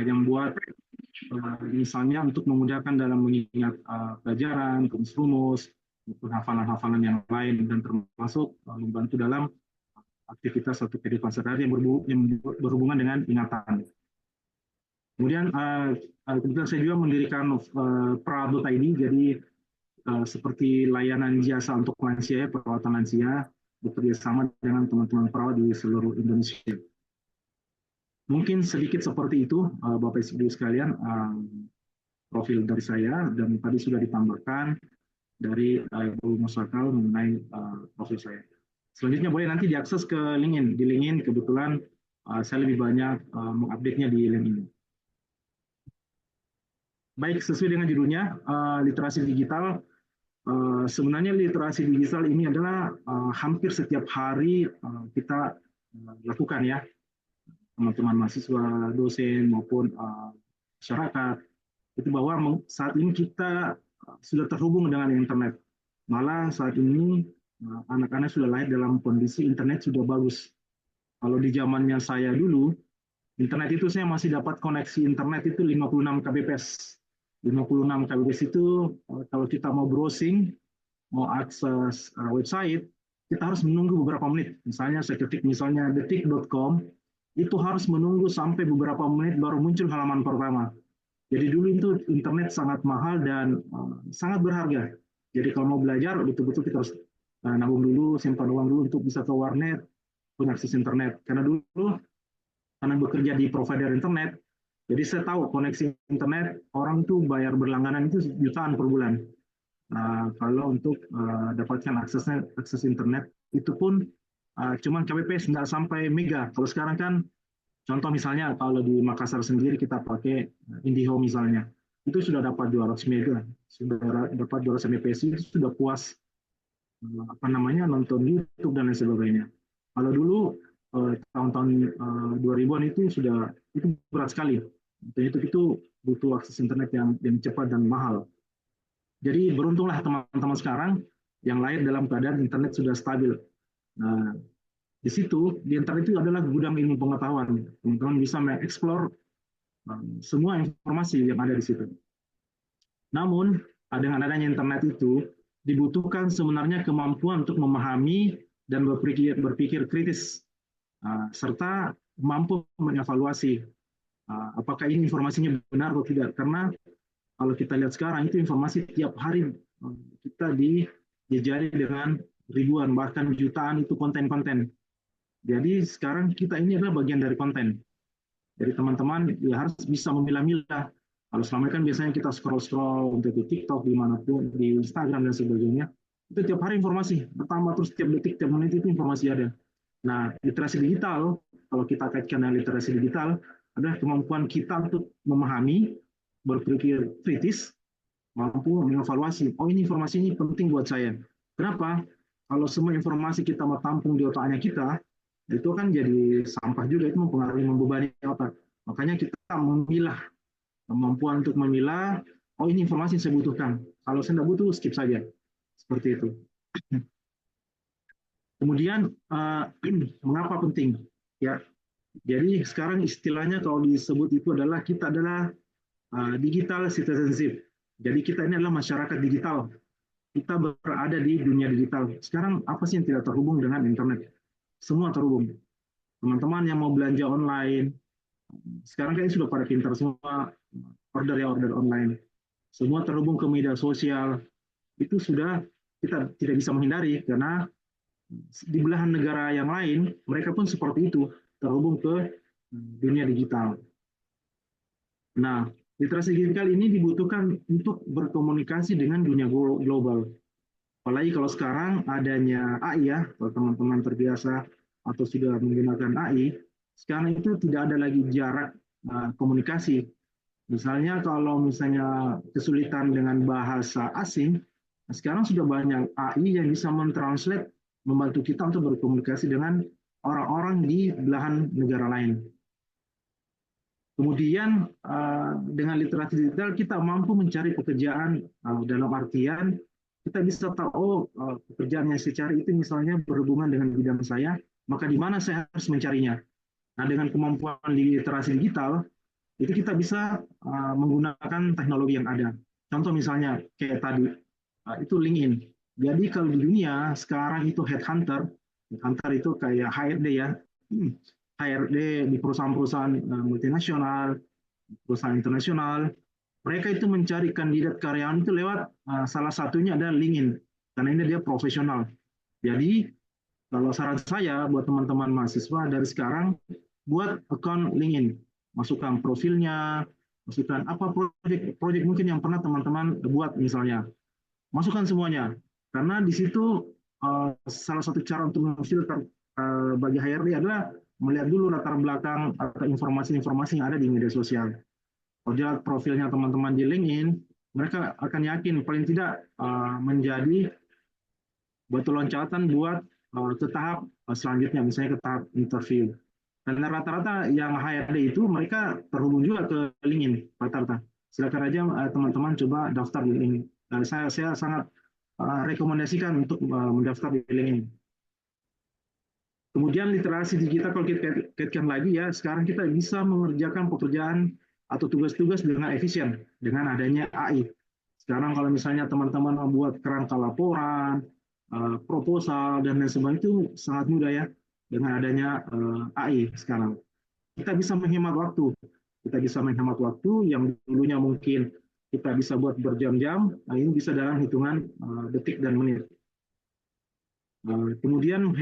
yang buat misalnya untuk memudahkan dalam mengingat pelajaran, rumus-rumus, maupun hafalan-hafalan yang lain, dan termasuk membantu dalam aktivitas atau kehidupan sehari-hari yang berhubungan dengan ingatan. Kemudian kebetulan saya juga mendirikan pra.id, jadi seperti layanan jasa untuk lansia, perawatan lansia, bekerjasama dengan teman-teman perawat di seluruh Indonesia. Mungkin sedikit seperti itu, Bapak Ibu sekalian, profil dari saya, dan tadi sudah ditambahkan dari Ibu Musakal mengenai profil saya. Selanjutnya boleh nanti diakses ke LinkedIn. Di LinkedIn kebetulan saya lebih banyak mengupdate-nya di LinkedIn. Baik, sesuai dengan judulnya, literasi digital. Sebenarnya literasi digital ini adalah hampir setiap hari kita lakukan ya, teman-teman mahasiswa, dosen maupun masyarakat. Itu bahwa saat ini kita sudah terhubung dengan internet. Malah saat ini anak-anak sudah lahir dalam kondisi internet sudah bagus. Kalau di zamannya saya dulu, internet itu saya masih dapat koneksi internet itu 56 kbps. 56 kbps itu kalau kita mau browsing, mau akses website, kita harus menunggu beberapa menit. Misalnya saya ketik misalnya detik.com, itu harus menunggu sampai beberapa menit baru muncul halaman pertama. Jadi dulu itu internet sangat mahal dan sangat berharga. Jadi kalau mau belajar, betul-betul kita harus nabung dulu, simpan uang dulu untuk bisa ke warnet, punya akses internet. Karena dulu, karena bekerja di provider internet, jadi saya tahu koneksi internet, orang tuh bayar berlangganan itu jutaan per bulan. Kalau untuk dapatkan akses internet, itu pun cuma kbps, nggak sampai mega. Kalau sekarang kan, contoh misalnya kalau di Makassar sendiri kita pakai IndiHome misalnya, itu sudah dapat 200 mega, sudah dapat 200 Mbps, itu sudah puas apa namanya nonton YouTube dan lain sebagainya. Kalau dulu tahun-tahun 2000-an itu sudah itu berat sekali. Dan itu butuh akses internet yang cepat dan mahal. Jadi beruntunglah teman-teman sekarang yang lahir dalam keadaan internet sudah stabil. Nah, di situ di internet itu adalah gudang ilmu pengetahuan. Teman-teman bisa mengeksplor semua informasi yang ada di situ. Namun, dengan adanya internet itu, dibutuhkan sebenarnya kemampuan untuk memahami dan berpikir kritis, serta mampu mengevaluasi apakah ini informasinya benar atau tidak. Karena kalau kita lihat sekarang, itu informasi tiap hari kita dijajari dengan ribuan, bahkan jutaan itu konten-konten. Jadi sekarang kita ini adalah bagian dari konten. Jadi teman-teman ya harus bisa memilah-milah. Kalau selama ini kan biasanya kita scroll-scroll untuk di TikTok, dimanapun, di Instagram dan sebagainya. Itu tiap hari informasi, bertambah terus tiap detik, tiap menit itu informasi ada. Nah, literasi digital, kalau kita kaitkan dengan literasi digital, adalah kemampuan kita untuk memahami, berpikir kritis, mampu mengevaluasi. Oh ini informasi ini penting buat saya. Kenapa? Kalau semua informasi kita mau tampung di otaknya kita, itu kan jadi sampah juga, itu mempengaruhi, membebani otak. Makanya kita memilah, kemampuan untuk memilah, oh ini informasi yang saya butuhkan. Kalau saya tidak butuh, skip saja. Seperti itu. Kemudian, mengapa penting? Ya, jadi sekarang istilahnya kalau disebut itu adalah kita adalah digital citizenship. Jadi kita ini adalah masyarakat digital. Kita berada di dunia digital. Sekarang apa sih yang tidak terhubung dengan internet? Semua terhubung. Teman-teman yang mau belanja online, sekarang kan sudah pada pintar semua, order ya order online. Semua terhubung ke media sosial. Itu sudah kita tidak bisa menghindari karena di belahan negara yang lain mereka pun seperti itu, terhubung ke dunia digital. Nah, literasi digital ini dibutuhkan untuk berkomunikasi dengan dunia global. Apalagi kalau sekarang adanya AI ya, kalau teman-teman terbiasa atau sudah menggunakan AI, sekarang itu tidak ada lagi jarak komunikasi. Misalnya kalau misalnya kesulitan dengan bahasa asing, sekarang sudah banyak AI yang bisa mentranslate, membantu kita untuk berkomunikasi dengan orang-orang di belahan negara lain. Kemudian dengan literasi digital kita mampu mencari pekerjaan dalam artian kita bisa tahu pekerjaan yang saya cari itu misalnya berhubungan dengan bidang saya, maka di mana saya harus mencarinya. Nah dengan kemampuan literasi digital itu kita bisa menggunakan teknologi yang ada. Contoh misalnya kayak tadi, itu LinkedIn. Jadi kalau di dunia sekarang itu headhunter, headhunter itu kayak HRD ya, HRD di perusahaan-perusahaan multinasional, perusahaan internasional, mereka itu mencari kandidat karyawan itu lewat salah satunya adalah LinkedIn, karena ini dia profesional. Jadi kalau saran saya buat teman-teman mahasiswa dari sekarang, buat account LinkedIn, masukkan profilnya, masukkan apa proyek mungkin yang pernah teman-teman buat misalnya, masukkan semuanya. Karena di situ salah satu cara untuk memfilter bagi HRD adalah melihat dulu latar belakang atau informasi-informasi yang ada di media sosial. Kalau dia profilnya teman-teman di LinkedIn, mereka akan yakin paling tidak menjadi batu loncatan buat ke tahap selanjutnya, misalnya ke tahap interview. Karena rata-rata yang HRD itu mereka terhubung juga ke LinkedIn rata-rata. Silakan aja teman-teman coba daftar di LinkedIn. Saya sangat rekomendasikan untuk mendaftar di LinkedIn. Kemudian literasi digital kalau kita kaitkan lagi ya, sekarang kita bisa mengerjakan pekerjaan atau tugas-tugas dengan efisien dengan adanya AI. Sekarang kalau misalnya teman-teman membuat kerangka laporan, proposal dan lain sebagainya itu sangat mudah ya dengan adanya AI sekarang. Kita bisa menghemat waktu. Kita bisa menghemat waktu yang dulunya mungkin kita bisa buat berjam-jam, nah ini bisa dalam hitungan detik dan menit. Kemudian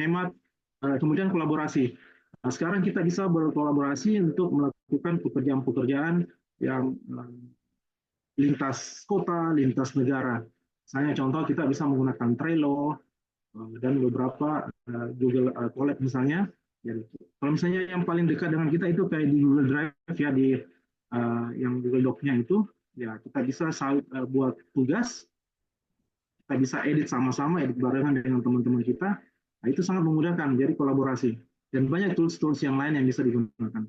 kolaborasi. Nah, sekarang kita bisa berkolaborasi untuk melakukan pekerjaan-pekerjaan yang lintas kota, lintas negara. Misalnya contoh kita bisa menggunakan Trello dan beberapa Google Colab misalnya. Ya, kalau misalnya yang paling dekat dengan kita itu kayak di Google Drive ya di yang Google Doc-nya itu, ya kita bisa buat tugas, kita bisa edit sama-sama, edit barengan dengan teman-teman kita. Nah, itu sangat memudahkan, jadi kolaborasi. Dan banyak tools-tools yang lain yang bisa digunakan.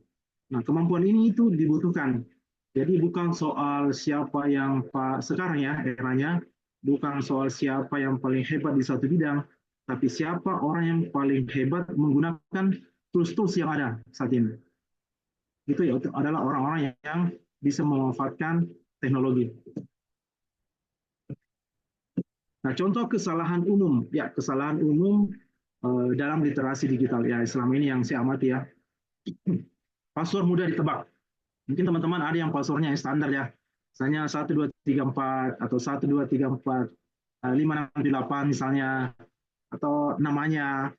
Nah, kemampuan ini itu dibutuhkan. Jadi bukan soal siapa yang sekarang ya eranya, bukan soal siapa yang paling hebat di satu bidang, tapi siapa orang yang paling hebat menggunakan tools-tools yang ada saat ini. Itu ya adalah orang-orang yang bisa memanfaatkan teknologi. Nah, contoh kesalahan umum, ya kesalahan umum dalam literasi digital ya selama ini yang saya amati ya. Password mudah ditebak. Mungkin teman-teman ada yang passwordnya yang standar ya. Misalnya 1234 atau 1234 568 misalnya, atau namanya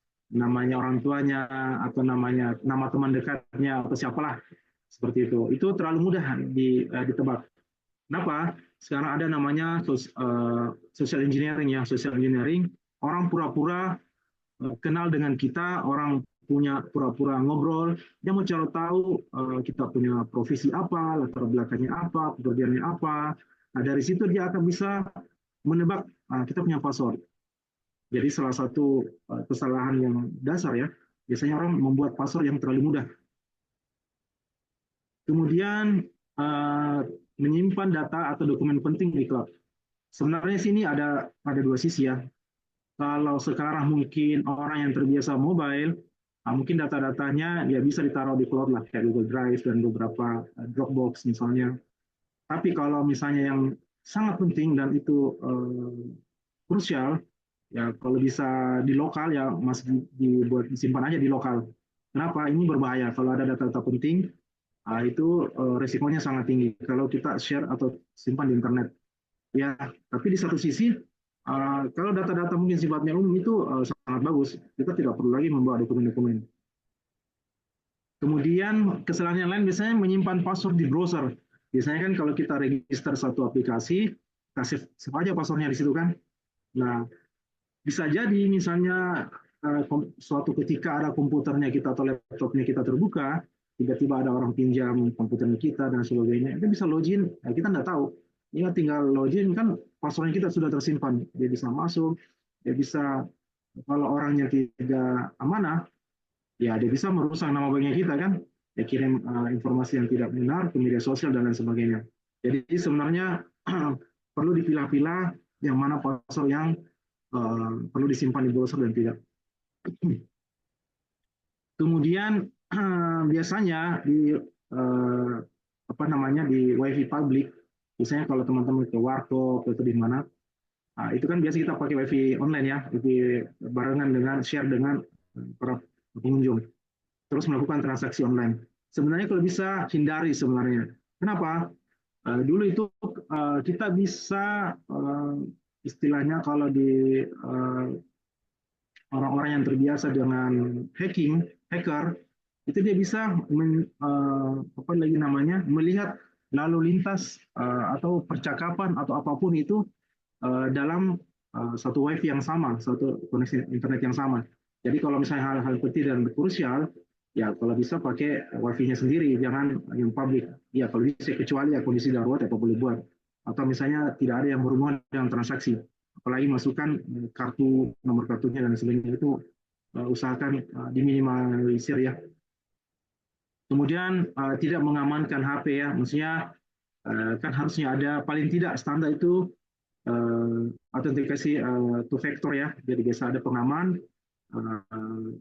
orang tuanya, atau nama teman dekatnya, atau siapalah seperti itu. Itu terlalu mudah ditebak. Kenapa? Sekarang ada namanya social engineering ya, social engineering. Orang pura-pura kenal dengan kita, orang punya pura-pura ngobrol, dia mau cari tahu kita punya profesi apa, latar belakangnya apa, pekerjaannya apa. Nah, dari situ dia akan bisa menebak kita punya password. Jadi salah satu kesalahan yang dasar ya, biasanya orang membuat password yang terlalu mudah. Kemudian menyimpan data atau dokumen penting di cloud. Sebenarnya sini ada dua sisi ya. Kalau sekarang mungkin orang yang terbiasa mobile, mungkin data-datanya ya bisa ditaruh di cloud lah, kayak Google Drive dan beberapa Dropbox misalnya. Tapi kalau misalnya yang sangat penting dan itu krusial, ya kalau bisa di lokal ya masih dibuat disimpan aja di lokal. Kenapa? Ini berbahaya. Kalau ada data-data penting, itu resikonya sangat tinggi. Kalau kita share atau simpan di internet. Ya, tapi di satu sisi, kalau data-data mungkin sifatnya umum itu sangat bagus. Kita tidak perlu lagi membawa dokumen-dokumen. Kemudian kesalahan yang lain biasanya menyimpan password di browser. Biasanya kan kalau kita register satu aplikasi, kasih aja passwordnya di situ kan. Nah, bisa jadi misalnya suatu ketika ada komputernya kita atau laptopnya kita terbuka, tiba-tiba ada orang pinjam komputernya kita dan sebagainya, itu bisa login, kita nggak tahu. Ini tinggal login kan passwordnya kita sudah tersimpan, dia bisa masuk, dia bisa kalau orangnya tidak amanah, ya dia bisa merusak nama baiknya kita kan, dia kirim informasi yang tidak benar ke media sosial dan lain sebagainya. Jadi sebenarnya perlu dipilah-pilah yang mana password yang perlu disimpan di browser dan tidak. Kemudian biasanya di apa namanya di WiFi publik. Misalnya kalau teman-teman ke warkop atau di mana, itu kan biasa kita pakai WiFi online ya, WiFi barengan dengan share dengan para pengunjung, terus melakukan transaksi online. Sebenarnya kalau bisa hindari sebenarnya. Kenapa? Dulu itu kita bisa istilahnya kalau di orang-orang yang terbiasa dengan hacker, itu dia bisa apa lagi namanya melihat lalu lintas atau percakapan atau apapun itu dalam satu wifi yang sama, satu koneksi internet yang sama. Jadi kalau misalnya hal-hal penting dan krusial, ya kalau bisa pakai wifi-nya sendiri, jangan yang publik. Ya kalau bisa kecuali ya kondisi darurat apa boleh buat. Atau misalnya tidak ada yang berhubungan dengan transaksi. Apalagi masukkan kartu, nomor kartunya dan sebagainya itu usahakan diminimalisir ya. Kemudian tidak mengamankan HP ya, maksudnya kan harusnya ada paling tidak standar itu autentikasi two factor ya, jadi biasa ada pengaman.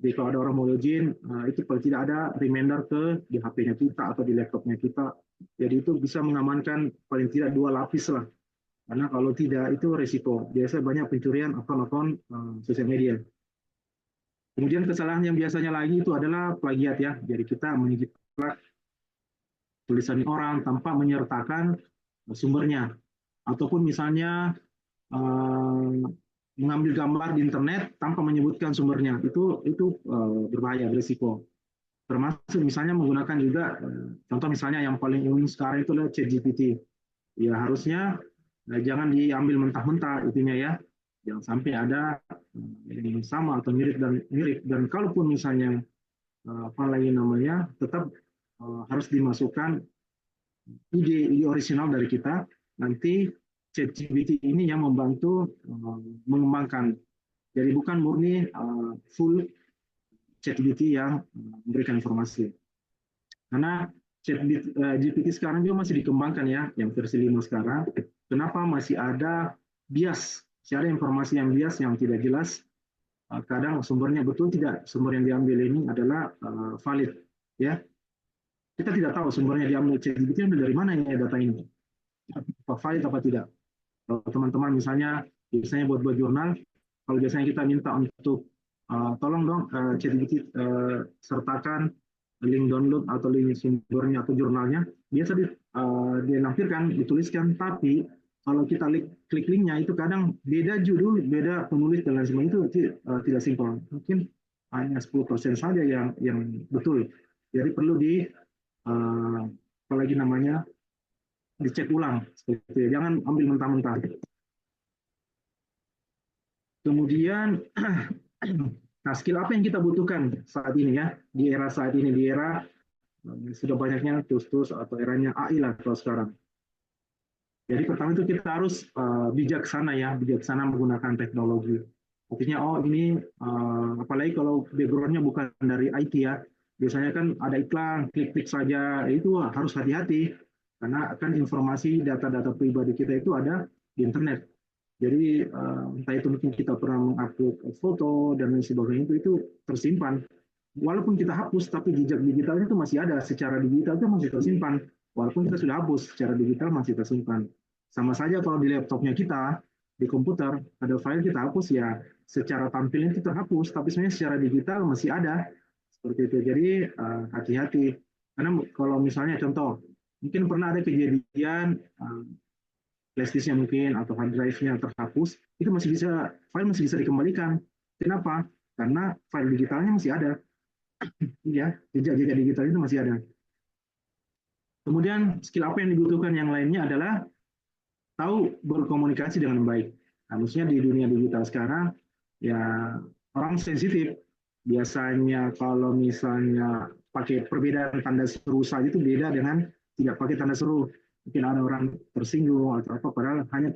Jadi kalau ada orang mau login, itu kalau tidak ada reminder di HP-nya kita atau di laptopnya kita, jadi itu bisa mengamankan paling tidak 2 lapis lah. Karena kalau tidak itu resiko. Biasa banyak pencurian akun-akun sosial media. Kemudian kesalahan yang biasanya lagi itu adalah plagiat ya. Jadi kita menjiplak tulisan orang tanpa menyertakan sumbernya. Ataupun misalnya mengambil gambar di internet tanpa menyebutkan sumbernya. Itu berbahaya, berisiko. Termasuk misalnya menggunakan juga contoh misalnya yang paling umum sekarang itu adalah ChatGPT. Ya harusnya jangan diambil mentah-mentah itunya ya. Jangan sampai ada yang sama atau mirip. Dan kalaupun misalnya apa lagi namanya, tetap harus dimasukkan ide original dari kita. Nanti ChatGPT ini yang membantu mengembangkan. Jadi bukan murni full ChatGPT yang memberikan informasi. Karena ChatGPT sekarang juga masih dikembangkan ya, yang versi 5 sekarang. Kenapa masih ada bias? Masih ada informasi yang bias yang tidak jelas. Kadang sumbernya betul tidak, sumber yang diambil ini adalah valid ya. Kita tidak tahu sumbernya diambil ChatGPT dari mana ya data ini. Apa valid apa tidak. Kalau teman-teman misalnya buat jurnal, kalau biasanya kita minta untuk tolong dong ChatGPT sertakan link download atau link sumbernya atau jurnalnya, biasa dilampirkan, dituliskan, tapi kalau kita klik linknya itu kadang beda judul, beda penulis dan lain sebagainya, itu tidak sinkron. Mungkin hanya 10% saja yang betul. Jadi perlu apalagi namanya dicek ulang seperti itu. Jangan ambil mentah-mentah. Kemudian nah, skill apa yang kita butuhkan saat ini ya, di era saat ini, di era sudah banyaknya tools atau eranya AI lah kalau sekarang. Jadi pertama itu kita harus bijaksana ya, bijaksana menggunakan teknologi. Artinya ini apalagi kalau backgroundnya bukan dari IT ya, biasanya kan ada iklan, klik-klik saja, itu harus hati-hati karena kan informasi data-data pribadi kita itu ada di internet. Jadi entah itu mungkin kita pernah mengupload foto dan lain sebagainya itu tersimpan. Walaupun kita hapus, tapi jejak digitalnya itu masih ada. Secara digital itu masih tersimpan. Walaupun kita sudah hapus, secara digital masih tersimpan. Sama saja kalau di laptopnya kita, di komputer, ada file kita hapus ya, secara tampilnya itu terhapus, tapi sebenarnya secara digital masih ada. Seperti itu. Jadi hati-hati. Karena kalau misalnya contoh, mungkin pernah ada kejadian flash disk-nya mungkin atau hard drive-nya terhapus, itu file masih bisa dikembalikan. Kenapa? Karena file digitalnya masih ada. Ya, jejak-jejak digital itu masih ada. Kemudian skill apa yang dibutuhkan yang lainnya adalah tahu berkomunikasi dengan baik. Harusnya di dunia digital sekarang ya orang sensitif. Biasanya kalau misalnya pakai perbedaan tanda seru saja itu beda dengan tidak pakai tanda seru. Mungkin ada orang tersinggung atau apa, padahal hanya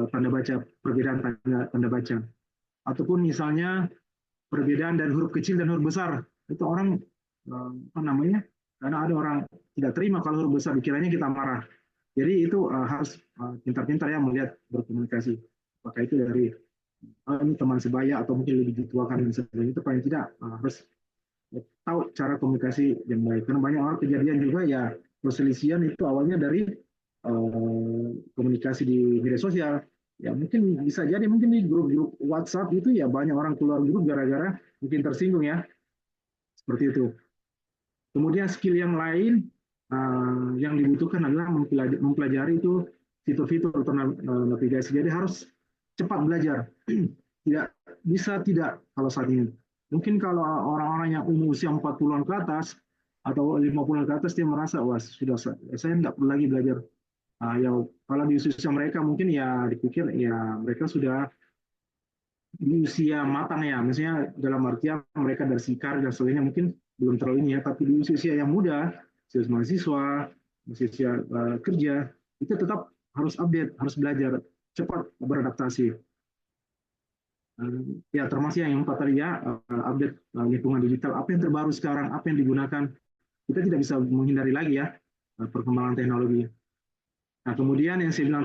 tanda baca, perbedaan tanda baca. Ataupun misalnya perbedaan dari huruf kecil dan huruf besar. Itu orang apa namanya? Karena ada orang tidak terima kalau huruf besar, dikiranya kita marah. Jadi itu harus pintar-pintar ya melihat berkomunikasi. Apakah itu dari ini teman sebaya atau mungkin lebih dituakan dan sebagainya, itu paling tidak harus tahu cara komunikasi yang baik. Karena banyak orang kejadian juga ya perselisihan itu awalnya dari komunikasi di media sosial. Ya mungkin bisa jadi mungkin di grup-grup WhatsApp itu ya banyak orang keluar grup gara-gara mungkin tersinggung ya, seperti itu. Kemudian skill yang lain yang dibutuhkan adalah mempelajari itu fitur-fitur atau navigasi. Jadi harus cepat belajar. Tidak bisa tidak kalau saat ini. Mungkin kalau orang-orang yang umur usia 40-an ke atas atau 50-an ke atas dia merasa wah sudah saya tidak perlu lagi belajar. Ya kalau di usia mereka mungkin ya dipikir ya mereka sudah di usia matang ya, misalnya dalam artian mereka dari sikar dan sebagainya mungkin belum terlalu ini ya, tapi di usia yang muda, usia mahasiswa, usia kerja, itu tetap harus update, harus belajar, cepat beradaptasi. Ya termasuk yang empat tadi ya, update lingkungan digital, apa yang terbaru sekarang, apa yang digunakan, kita tidak bisa menghindari lagi ya perkembangan teknologi. Nah kemudian yang saya bilang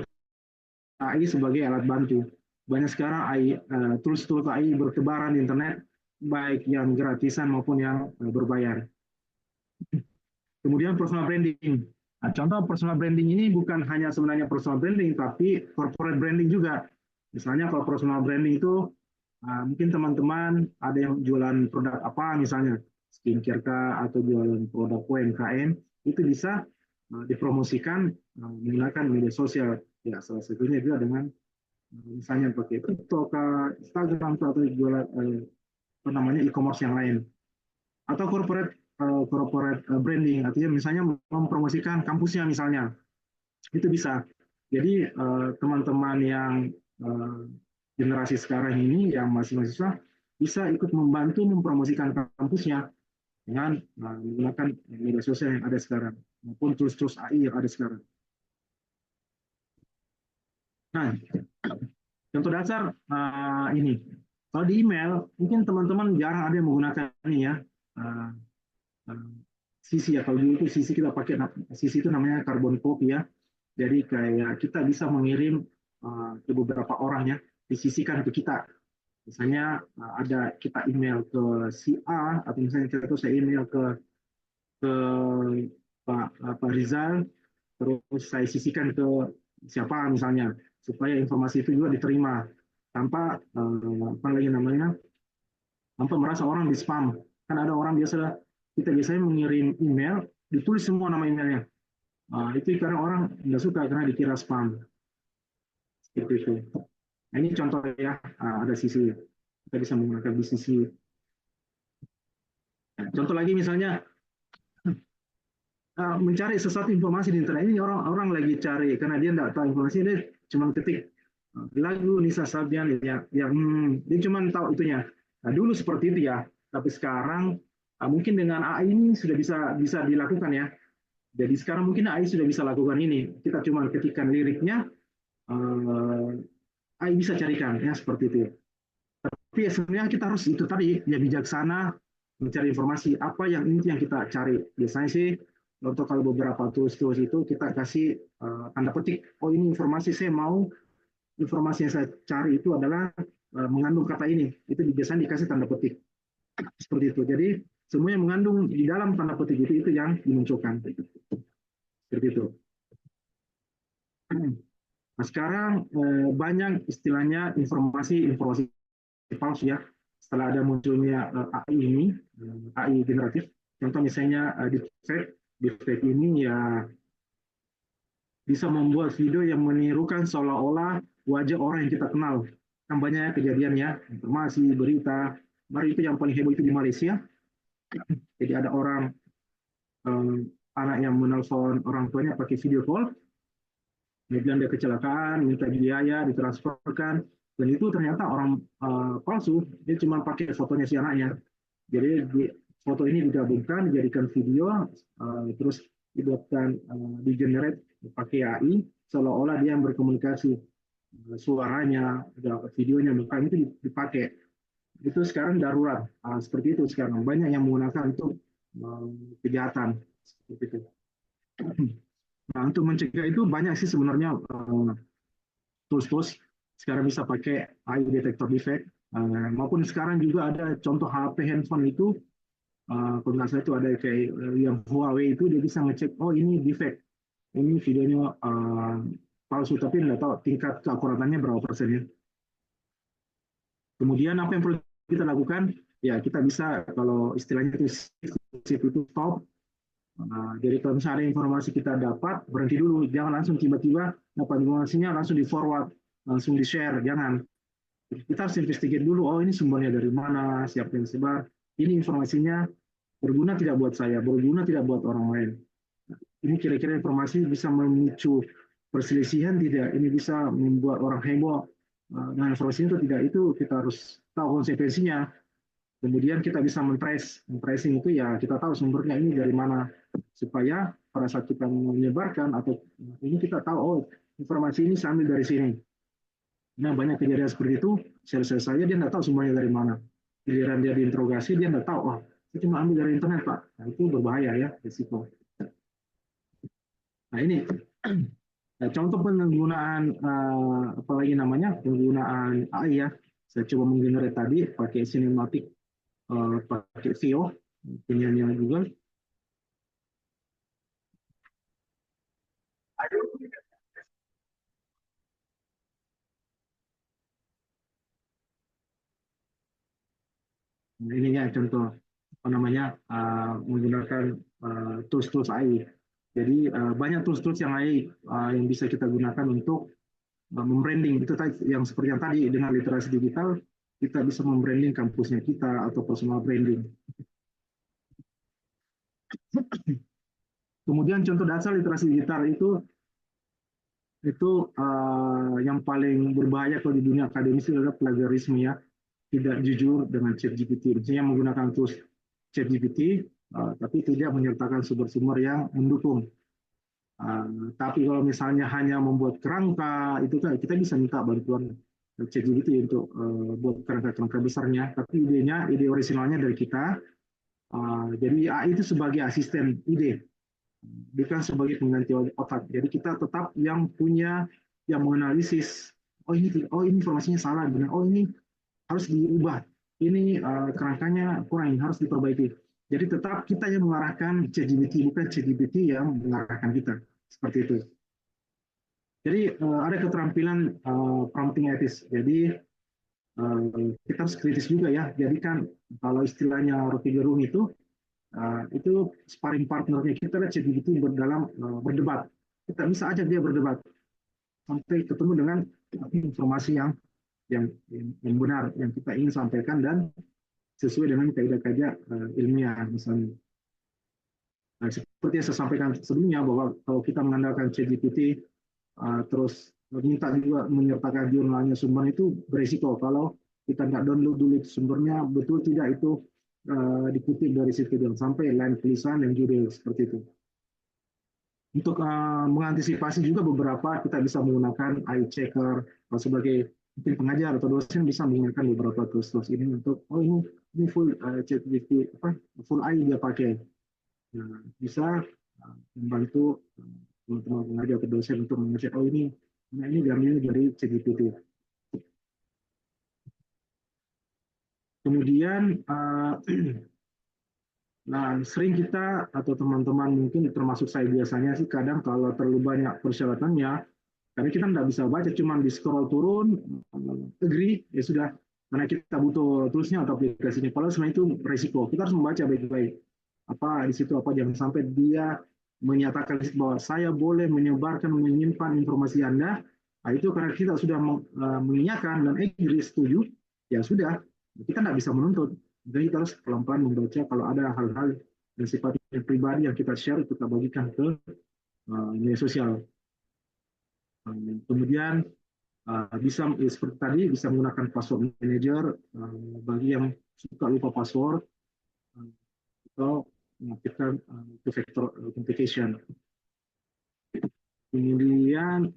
AI sebagai alat bantu. Banyak sekarang AI, tools-tools AI bertebaran di internet, baik yang gratisan maupun yang berbayar. Kemudian personal branding. Nah, contoh personal branding ini bukan hanya sebenarnya personal branding, tapi corporate branding juga. Misalnya kalau personal branding itu, mungkin teman-teman ada yang jualan produk apa misalnya, skincare kah, atau jualan produk UMKM, itu bisa dipromosikan menggunakan media sosial. Ya, salah satunya juga dengan misalnya pakai TikTok, Instagram, atau jualan apa namanya e-commerce yang lain, atau corporate branding, artinya misalnya mempromosikan kampusnya misalnya, itu bisa. Jadi teman-teman yang generasi sekarang ini yang masih mahasiswa bisa ikut membantu mempromosikan kampusnya dengan menggunakan media sosial yang ada sekarang maupun tools-tools AI yang ada sekarang. Nah, contoh dasar ini. Kalau di email, mungkin teman-teman jarang ada yang menggunakan ini ya. Uh, Sisi ya, kalau dulu itu sisi kita pakai sisi itu namanya carbon copy ya. Jadi kayak kita bisa mengirim ke beberapa orang ya, disisikan ke kita. Misalnya ada kita email ke si A atau misalnya kita tuh saya email ke Pak Rizal, terus saya sisihkan ke siapa misalnya supaya informasi itu juga diterima tanpa apa lagi namanya tanpa merasa orang di spam. Kan ada orang kita biasanya mengirim email ditulis semua nama emailnya. Itu karena orang nggak suka karena dikira spam. Seperti itu. Nah, ini contoh ya, ada sisi kita bisa menggunakan di sisi. Contoh lagi misalnya mencari sesuatu informasi di internet ini orang lagi cari karena dia tidak tahu informasi dia cuma ketik lagu Nisa Sabian yang dia cuma tahu itunya. Nah, dulu seperti itu ya, tapi sekarang mungkin dengan AI ini sudah bisa dilakukan ya. Jadi sekarang mungkin AI sudah bisa lakukan ini. Kita cuma ketikkan liriknya, AI bisa carikan ya seperti itu. Tapi ya, sebenarnya kita harus itu tadi ya bijaksana mencari informasi apa yang ini yang kita cari. Biasanya sih untuk kalau beberapa tools itu kita kasih tanda petik. Oh ini informasi saya mau informasi yang saya cari itu adalah mengandung kata ini. Itu biasanya dikasih tanda petik seperti itu. Jadi semua yang mengandung di dalam tanda petik itu yang dimunculkan seperti itu. Nah, sekarang banyak istilahnya informasi palsu ya. Setelah ada munculnya AI ini, AI generatif, contoh misalnya deepfake ini ya bisa membuat video yang menirukan seolah-olah wajah orang yang kita kenal. Kan banyak kejadian ya, informasi, berita. Mari itu yang paling heboh itu di Malaysia. Jadi ada orang anak yang menelpon orang tuanya pakai video call, dia bilang dia kecelakaan, minta biaya, ditransferkan, dan itu ternyata orang palsu, dia cuma pakai fotonya si anaknya. Jadi foto ini digabungkan, dijadikan video, terus dibuatkan, di-generate pakai AI, seolah-olah dia yang berkomunikasi. Suaranya, videonya, bukan itu dipakai. Itu sekarang darurat, seperti itu sekarang. Banyak yang menggunakan untuk kejahatan. Seperti itu. Nah, untuk mencegah itu banyak sih sebenarnya tools-tools. Sekarang bisa pakai AI detector defect, maupun sekarang juga ada contoh HP handphone itu Kalau nggak salah itu ada kayak yang Huawei itu dia bisa ngecek, oh ini defect, ini videonya palsu, tapi nggak tahu tingkat keakuratannya berapa persen ya. Kemudian apa yang perlu kita lakukan? Ya kita bisa kalau istilahnya itu shift itu stop. Jadi kalau misalnya ada informasi kita dapat, berhenti dulu, jangan langsung tiba-tiba dapat informasinya langsung di forward, langsung di share, jangan. Kita harus investigate dulu, oh ini sumbernya dari mana, siapa yang sebar, ini informasinya berguna tidak buat saya, berguna tidak buat orang lain. Ini kira-kira informasi bisa memicu perselisihan tidak, ini bisa membuat orang heboh dengan informasi itu tidak, itu kita harus tahu konsekuensinya. Kemudian kita bisa tracing itu ya kita tahu sumbernya ini dari mana supaya pada saat kita menyebarkan atau ini kita tahu oh informasi ini saya ambil dari sini. Nah banyak kejadian seperti itu, share-share saya dia nggak tahu sumbernya dari mana. Giliran dia diinterogasi dia nggak tahu, oh saya cuma ambil dari internet Pak. Nah, itu berbahaya ya risiko. Nah ini contoh penggunaan apalagi namanya penggunaan AI ya. Saya coba menggenerate tadi pakai cinematic, pakai VO penyanyi Google. Nah, ini ya contoh apa namanya menggunakan tools-tools AI. Jadi banyak tools-tools yang AI yang bisa kita gunakan untuk membranding. Itu tadi yang seperti yang tadi dengan literasi digital kita bisa membranding kampusnya kita atau personal branding. Kemudian contoh dasar literasi digital itu yang paling berbahaya kalau di dunia akademis itu adalah plagiarisme ya, tidak jujur dengan ChatGPT. Misalnya menggunakan tools ChatGPT, tapi tidak menyertakan sumber-sumber yang mendukung. Tapi kalau misalnya hanya membuat kerangka, itu kan kita bisa minta bantuan ChatGPT untuk buat kerangka-kerangka besarnya. Tapi ide orisinalnya dari kita. Jadi AI itu sebagai asisten ide, bukan sebagai pengganti otak. Jadi kita tetap yang punya yang menganalisis. Oh ini informasinya salah, benar. Oh ini harus diubah. Ini kerangkanya kurang, harus diperbaiki. Jadi tetap kita yang mengarahkan ChatGPT, bukan ChatGPT yang mengarahkan kita. Seperti itu. Jadi ada keterampilan prompting etis. Jadi kita harus kritis juga ya. Jadi kan kalau istilahnya Rocky Gerung itu sparring partnernya kita adalah ChatGPT dalam berdebat. Kita bisa ajak dia berdebat sampai ketemu dengan informasi yang benar yang kita ingin sampaikan dan sesuai dengan kaidah-kaidah ilmiah misalnya. Nah, seperti yang saya sampaikan sebelumnya bahwa kalau kita mengandalkan ChatGPT terus minta juga menyertakan jurnalnya sumber itu berisiko kalau kita nggak download dulu sumbernya betul tidak itu dikutip dari situ dan sampai lain tulisan yang judul seperti itu. Untuk mengantisipasi juga beberapa kita bisa menggunakan eye checker sebagai mungkin pengajar atau dosen bisa menggunakan beberapa tools ini untuk oh ini full ChatGPT apa full AI dia pakai. Nah, bisa membantu teman-teman pengajar atau dosen untuk mengecek oh ini diambil dari ChatGPT. Kemudian nah, sering kita atau teman-teman mungkin termasuk saya biasanya sih kadang kalau terlalu banyak persyaratannya, karena kita nggak bisa baca, cuma di scroll turun, agree, ya sudah. Karena kita butuh toolsnya atau aplikasinya. Kalau sebenarnya itu resiko, kita harus membaca baik-baik. Apa di situ apa jangan sampai dia menyatakan bahwa saya boleh menyebarkan, menyimpan informasi Anda. Nah, itu karena kita sudah mengiyakan dan agree setuju, ya sudah, kita nggak bisa menuntut. Jadi kita harus pelan-pelan membaca kalau ada hal-hal yang sifatnya pribadi yang kita share, kita bagikan ke media sosial. Kemudian bisa seperti tadi bisa menggunakan password manager bagi yang suka lupa password atau mengaktifkan two factor authentication. Kemudian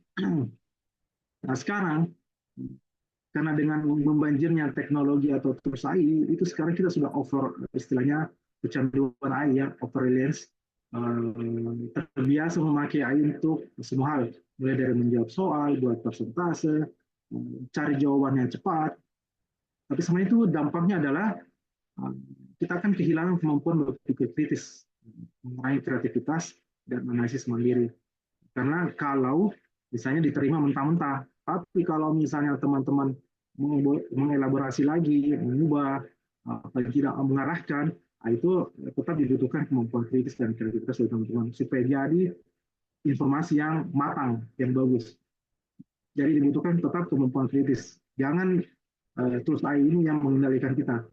nah sekarang karena dengan membanjirnya teknologi atau tools AI itu sekarang kita sudah over istilahnya kecanduan AI ya over reliance terbiasa memakai AI untuk semua hal mulai dari menjawab soal buat persentase cari jawaban yang cepat tapi sebenarnya itu dampaknya adalah kita akan kehilangan kemampuan berpikir kritis, mengurangi kreativitas dan analisis mandiri. Karena kalau misalnya diterima mentah-mentah, tapi kalau misalnya teman-teman mengelaborasi lagi, mengubah, tidak mengarahkan, itu tetap dibutuhkan kemampuan kritis dan kreativitas dari teman-teman supaya jadi informasi yang matang, yang bagus. Jadi dibutuhkan tetap kemampuan kritis. Jangan tools AI ini yang mengendalikan kita.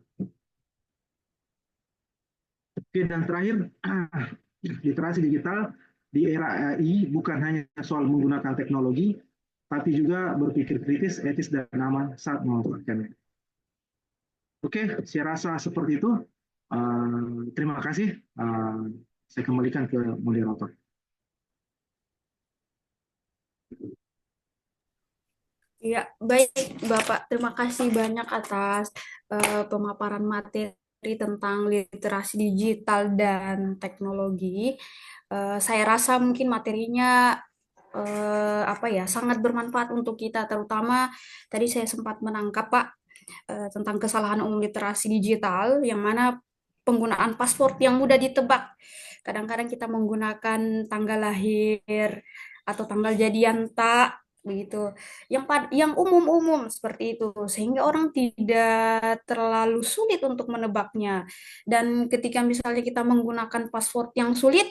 Oke, dan terakhir, literasi digital di era AI bukan hanya soal menggunakan teknologi, tapi juga berpikir kritis, etis, dan aman saat memanfaatkannya. Oke, saya rasa seperti itu. Terima kasih. Saya kembalikan ke moderator. Ya, baik Bapak. Terima kasih banyak atas pemaparan materi tentang literasi digital dan teknologi. Saya rasa mungkin materinya apa ya sangat bermanfaat untuk kita, terutama tadi saya sempat menangkap Pak tentang kesalahan umum literasi digital, yang mana penggunaan password yang mudah ditebak. Kadang-kadang kita menggunakan tanggal lahir atau tanggal jadian tak begitu, yang umum-umum seperti itu, sehingga orang tidak terlalu sulit untuk menebaknya. Dan ketika misalnya kita menggunakan password yang sulit,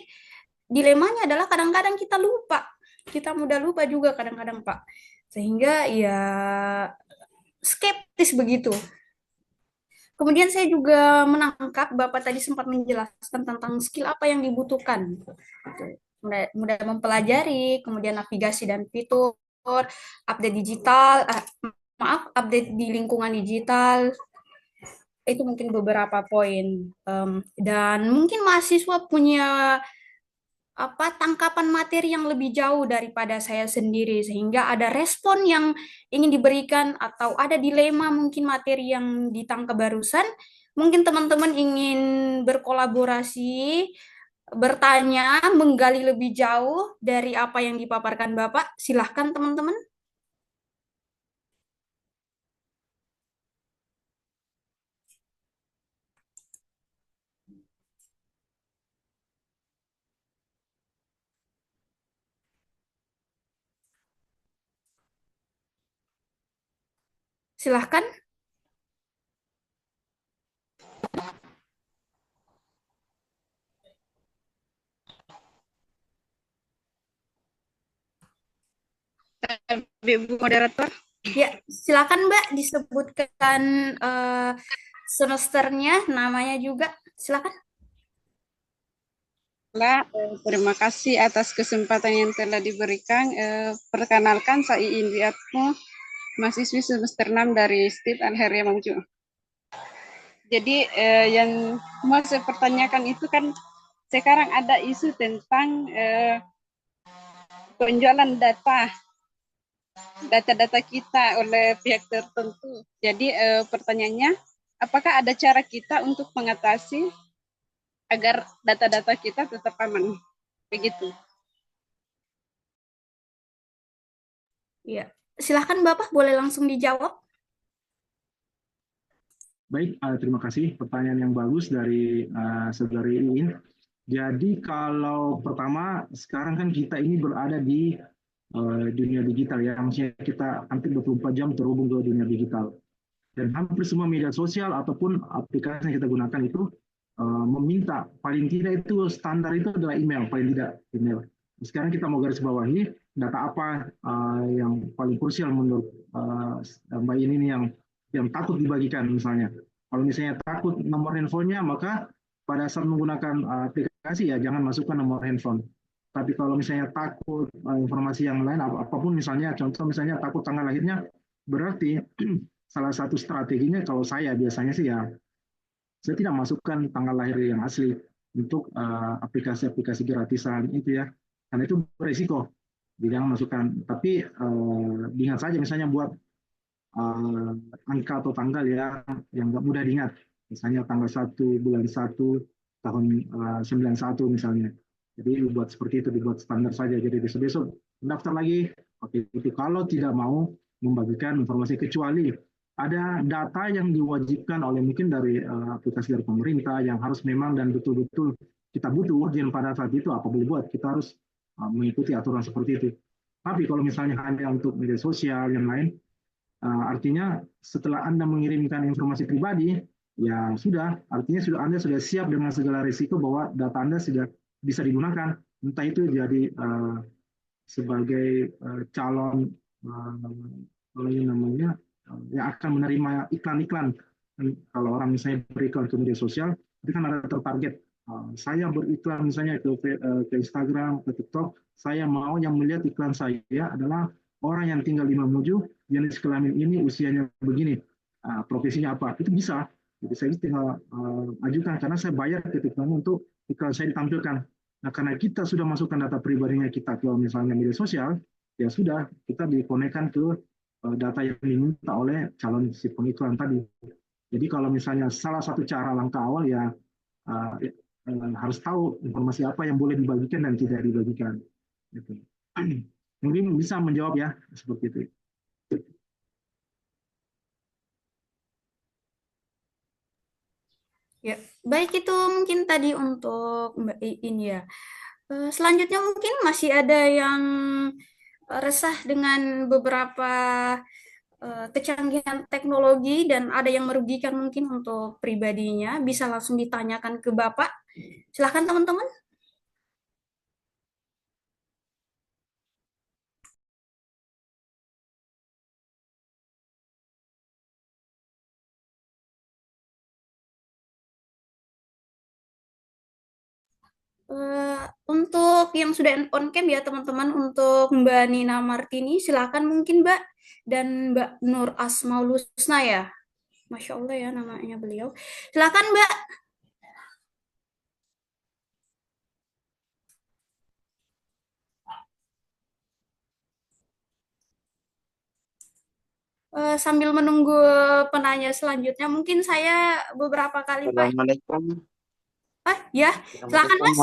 dilemanya adalah kadang-kadang kita lupa, kita mudah lupa juga kadang-kadang Pak, sehingga ya skeptis begitu. Kemudian saya juga menangkap Bapak tadi sempat menjelaskan tentang skill apa yang dibutuhkan. Mudah, mudah mempelajari, kemudian navigasi dan fitur, update digital, update di lingkungan digital, itu mungkin beberapa poin. Dan mungkin mahasiswa punya apa tangkapan materi yang lebih jauh daripada saya sendiri, sehingga ada respon yang ingin diberikan atau ada dilema mungkin materi yang ditangkap barusan, mungkin teman-teman ingin berkolaborasi, bertanya, menggali lebih jauh dari apa yang dipaparkan Bapak. Silahkan teman-teman. Silahkan. Ibu moderator. Ya, silakan Mbak disebutkan semesternya, namanya juga. Silakan. Terima kasih atas kesempatan yang telah diberikan. Perkenalkan, saya Indiatmo, mahasiswi semester 6 dari STIP Al-Heria Mamuju. Jadi yang mau saya pertanyakan itu kan sekarang ada isu tentang penjualan data kita oleh pihak tertentu. Jadi pertanyaannya, apakah ada cara kita untuk mengatasi agar data-data kita tetap aman? Begitu. Ya, silahkan Bapak, boleh langsung dijawab. Baik, terima kasih pertanyaan yang bagus dari saudari Iin. Jadi kalau pertama, sekarang kan kita ini berada di dunia digital ya, maksudnya kita hampir 24 jam terhubung ke dunia digital. Dan hampir semua media sosial ataupun aplikasi yang kita gunakan itu meminta, paling tidak itu standar itu adalah email, paling tidak email. Sekarang kita mau garis bawahi, data apa yang paling krusial menurut Mbak ini yang takut dibagikan misalnya. Kalau misalnya takut nomor handphonenya, maka pada saat menggunakan aplikasi ya jangan masukkan nomor handphone. Tapi kalau misalnya takut informasi yang lain, apapun misalnya, contoh misalnya takut tanggal lahirnya, berarti salah satu strateginya kalau saya biasanya sih ya, saya tidak masukkan tanggal lahir yang asli untuk aplikasi-aplikasi gratisan itu ya, karena itu beresiko. Jadi jangan masukkan. Tapi diingat saja misalnya buat uh, angka atau tanggal ya yang nggak mudah diingat. Misalnya tanggal 1 bulan 1 tahun 91 misalnya. Jadi dibuat seperti itu, dibuat standar saja. Jadi besok-besok mendaftar lagi. Oke, itu kalau tidak mau membagikan informasi kecuali ada data yang diwajibkan oleh mungkin dari aplikasi dari pemerintah yang harus memang dan betul-betul kita butuh urgent pada saat itu, apa boleh buat, kita harus mengikuti aturan seperti itu. Tapi kalau misalnya hanya untuk media sosial yang lain, artinya setelah Anda mengirimkan informasi pribadi, ya sudah, artinya Anda sudah siap dengan segala risiko bahwa data Anda sudah bisa digunakan. Entah itu jadi sebagai calon namanya yang akan menerima iklan-iklan. Kalau orang misalnya beriklan ke media sosial, itu kan ada tertarget. Saya beriklan misalnya ke Instagram, ke TikTok, saya mau yang melihat iklan saya adalah orang yang tinggal di Mamuju, jenis kelamin ini, usianya begini, profesinya apa, itu bisa. Jadi saya tinggal ajukan karena saya bayar ketika untuk iklan saya ditampilkan. Nah, karena kita sudah masukkan data pribadinya kita ke misalnya media sosial, ya sudah kita dikonekkan ke data yang diminta oleh calon si pengiklan tadi. Jadi kalau misalnya salah satu cara langkah awal ya uh, harus tahu informasi apa yang boleh dibagikan dan tidak dibagikan. Gitu. Mungkin bisa menjawab ya seperti itu. Ya, baik itu mungkin tadi untuk Mbak Iin ya. Selanjutnya mungkin masih ada yang resah dengan beberapa kecanggihan teknologi dan ada yang merugikan mungkin untuk pribadinya, bisa langsung ditanyakan ke Bapak. Silahkan teman-teman. Untuk yang sudah on cam ya teman-teman, untuk Mbak Nina Martini, silakan mungkin Mbak, dan Mbak Nur Asmaul Husna ya. Masya Allah ya namanya beliau. Silakan Mbak. Sambil menunggu penanya selanjutnya, mungkin saya beberapa kali Pak. Assalamualaikum. Ya, silakan Mas.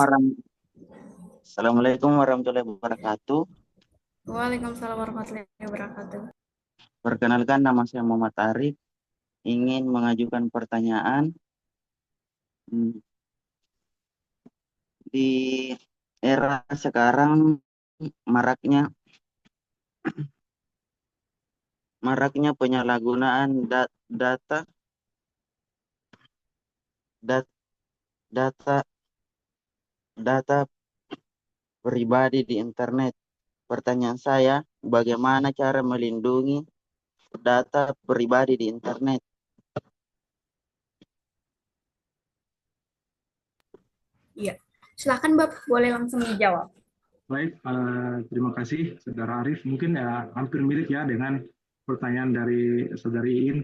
Assalamualaikum warahmatullahi wabarakatuh. Waalaikumsalam warahmatullahi wabarakatuh. Perkenalkan, nama saya Muhammad Arif. Ingin mengajukan pertanyaan. Di era sekarang maraknya penyalahgunaan data pribadi di internet. Pertanyaan saya, bagaimana cara melindungi data pribadi di internet? Iya, silakan Bapak, boleh langsung dijawab. Baik, terima kasih Saudara Arif. Mungkin ya hampir mirip ya dengan pertanyaan dari Saudari Iin.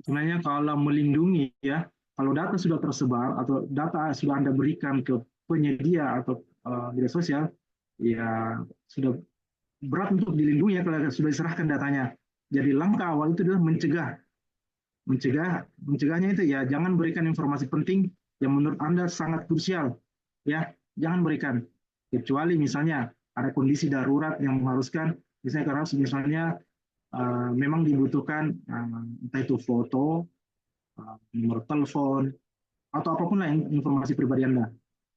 Sebenarnya kalau melindungi ya, kalau data sudah tersebar atau data sudah Anda berikan ke penyedia atau media sosial, ya sudah berat untuk dilindungi ya kalau sudah diserahkan datanya. Jadi langkah awal itu adalah mencegahnya itu ya jangan berikan informasi penting yang menurut Anda sangat krusial, ya jangan berikan. Kecuali misalnya ada kondisi darurat yang mengharuskan, misalnya karena misalnya memang dibutuhkan entah itu foto, nomor telepon, atau apapun lah informasi pribadi Anda.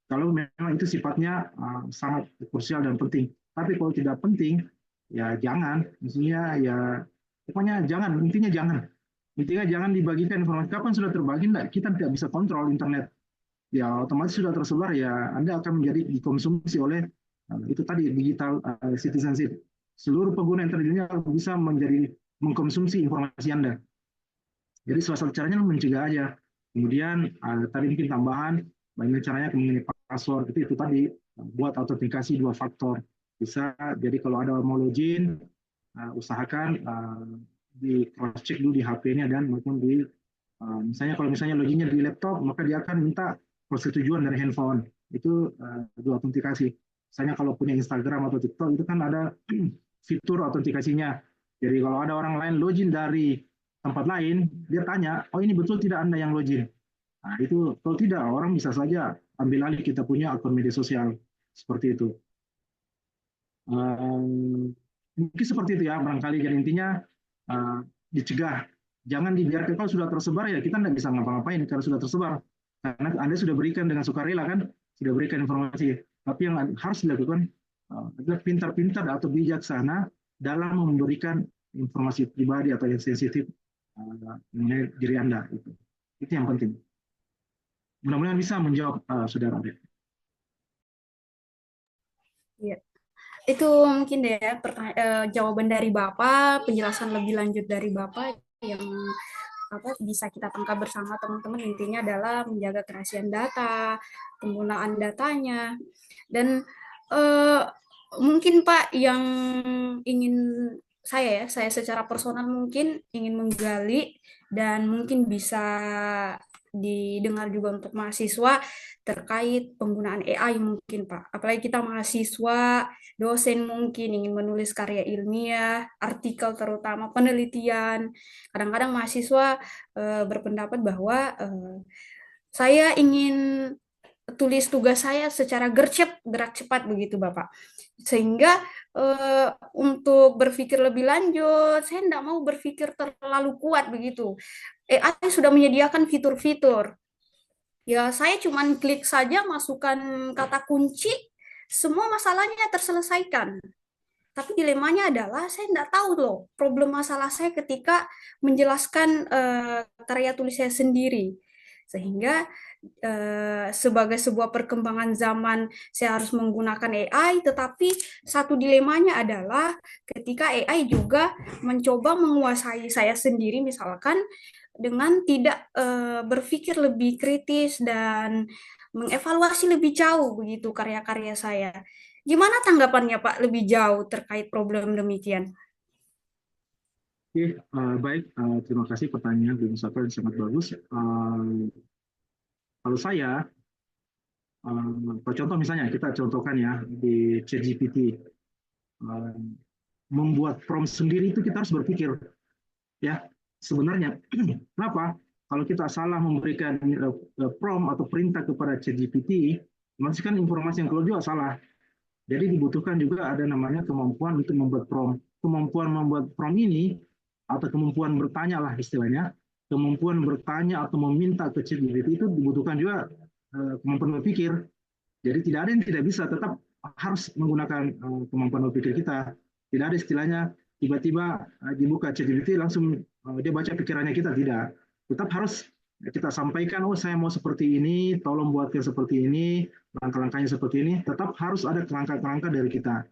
Kalau memang itu sifatnya sangat krusial dan penting. Tapi kalau tidak penting, ya jangan. Maksudnya ya pokoknya jangan. Intinya jangan dibagikan informasi. Kapan sudah terbagi, enggak, kita tidak bisa kontrol internet. Ya otomatis sudah tersebar, ya Anda akan menjadi dikonsumsi oleh itu tadi digital citizenship. Seluruh pengguna internet bisa menjadi mengkonsumsi informasi Anda. Jadi salah satu caranya mencegah aja. Kemudian tadi mungkin tambahan, bagaimana caranya mengenai password itu tadi buat autentikasi 2 faktor. Bisa jadi kalau ada mau login, usahakan di cross check dulu di HP-nya dan maupun di misalnya kalau misalnya loginnya di laptop, maka dia akan minta persetujuan dari handphone. Itu autentikasi. Misalnya kalau punya Instagram atau TikTok itu kan ada fitur autentikasinya. Jadi kalau ada orang lain login dari tempat lain, dia tanya, oh ini betul tidak Anda yang login? Nah, itu kalau tidak, orang bisa saja ambil alih kita punya akun media sosial. Seperti itu. Mungkin seperti itu ya, barangkali. Jadi intinya dicegah. jangan dibiarkan. Kalau sudah tersebar ya kita tidak bisa ngapa-ngapain karena sudah tersebar. Karena Anda sudah berikan dengan sukarela kan, sudah berikan informasi. Tapi yang harus dilakukan adalah pintar-pintar atau bijaksana dalam memberikan informasi pribadi atau yang sensitif mengenai diri Anda. Itu yang penting. Mudah-mudahan bisa menjawab saudara Arif. Iya. Itu mungkin deh ya jawaban dari Bapak, penjelasan lebih lanjut dari Bapak yang bisa kita tangkap bersama teman-teman, intinya adalah menjaga kerahasiaan data, penggunaan datanya, dan mungkin Pak yang ingin saya secara personal mungkin ingin menggali dan mungkin bisa didengar juga untuk mahasiswa terkait penggunaan AI mungkin Pak. Apalagi kita mahasiswa, dosen mungkin ingin menulis karya ilmiah, artikel terutama penelitian. Kadang-kadang mahasiswa berpendapat bahwa saya ingin tulis tugas saya secara gercep, gerak cepat begitu Bapak. Sehingga untuk berpikir lebih lanjut, saya tidak mau berpikir terlalu kuat begitu. AI sudah menyediakan fitur-fitur. Ya, saya cuma klik saja, masukkan kata kunci, semua masalahnya terselesaikan. Tapi dilemanya adalah saya tidak tahu loh problem masalah saya ketika menjelaskan karya tulis saya sendiri. Sehingga sebagai sebuah perkembangan zaman saya harus menggunakan AI, tetapi satu dilemanya adalah ketika AI juga mencoba menguasai saya sendiri, misalkan dengan tidak berpikir lebih kritis dan mengevaluasi lebih jauh begitu karya-karya saya. Gimana tanggapannya Pak lebih jauh terkait problem demikian? Oke, baik. Terima kasih pertanyaan Bung Safar yang sangat bagus. Kalau saya, contoh misalnya kita contohkan ya di ChatGPT, membuat prompt sendiri itu kita harus berpikir ya sebenarnya kenapa kalau kita salah memberikan prompt atau perintah kepada ChatGPT, masih kan informasi yang keluar juga salah. Jadi dibutuhkan juga ada namanya kemampuan untuk membuat prompt. Kemampuan membuat prompt ini atau kemampuan bertanya lah istilahnya, kemampuan bertanya atau meminta ke ChatGPT itu dibutuhkan juga kemampuan berpikir. Jadi tidak ada yang tidak bisa, tetap harus menggunakan kemampuan berpikir kita. Tidak ada istilahnya tiba-tiba dibuka ChatGPT langsung dia baca pikirannya kita, tidak. Tetap harus kita sampaikan, oh saya mau seperti ini, tolong buatkan seperti ini, langkah-langkahnya seperti ini. Tetap harus ada kerangka-kerangka dari kita.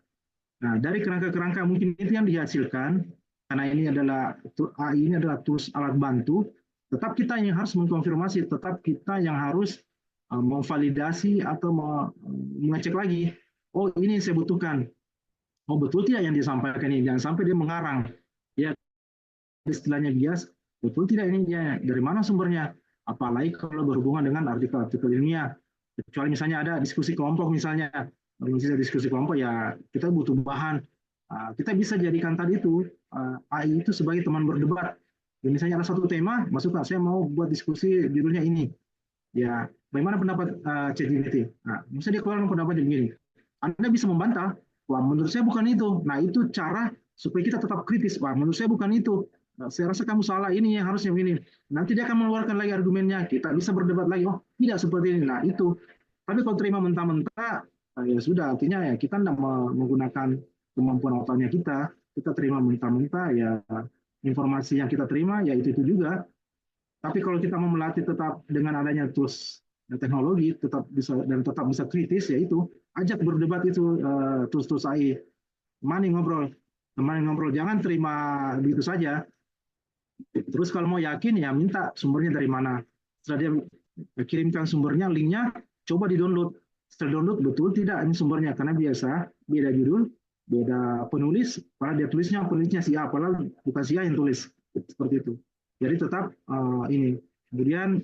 Nah, dari kerangka-kerangka mungkin itu yang dihasilkan, karena ini adalah AI ini adalah tools alat bantu, tetap kita yang harus mengkonfirmasi, tetap kita yang harus memvalidasi atau mengecek lagi. Oh ini yang saya butuhkan. Oh betul tidak yang disampaikan ini? Jangan sampai dia mengarang. Ya istilahnya bias. Betul tidak ini dia? Dari mana sumbernya? Apalagi kalau berhubungan dengan artikel-artikel ilmiah. Kecuali misalnya ada diskusi kelompok misalnya. Misalnya diskusi kelompok ya kita butuh bahan. Kita bisa jadikan tadi itu AI itu sebagai teman berdebat. Ya, misalnya ada satu tema, maksudnya saya mau buat diskusi judulnya ini. Ya, bagaimana pendapat ChatGPT? Nah, misalnya dia keluarkan pendapat begini, Anda bisa membantah, wah menurut saya bukan itu. Nah, itu cara supaya kita tetap kritis. Wah, menurut saya bukan itu. Nah, saya rasa kamu salah, ini yang harusnya begini. Nanti dia akan mengeluarkan lagi argumennya, kita bisa berdebat lagi, oh tidak seperti ini. Nah, itu. Tapi kalau terima mentah-mentah, ya sudah, artinya ya kita tidak menggunakan kemampuan otaknya kita terima mentah-mentah, ya informasi yang kita terima, ya itu juga. Tapi kalau kita mau melatih tetap dengan adanya tools teknologi tetap bisa kritis, yaitu ajak berdebat itu tools AI. Temani ngobrol, jangan terima begitu saja. Terus kalau mau yakin ya minta sumbernya dari mana. Setelah dia kirimkan sumbernya, linknya, coba di-download. Setelah download betul tidak ini sumbernya, karena biasa beda judul, beda penulis, padahal dia penulisnya si A, padahal bukan si A yang tulis. Seperti itu. Jadi tetap ini. Kemudian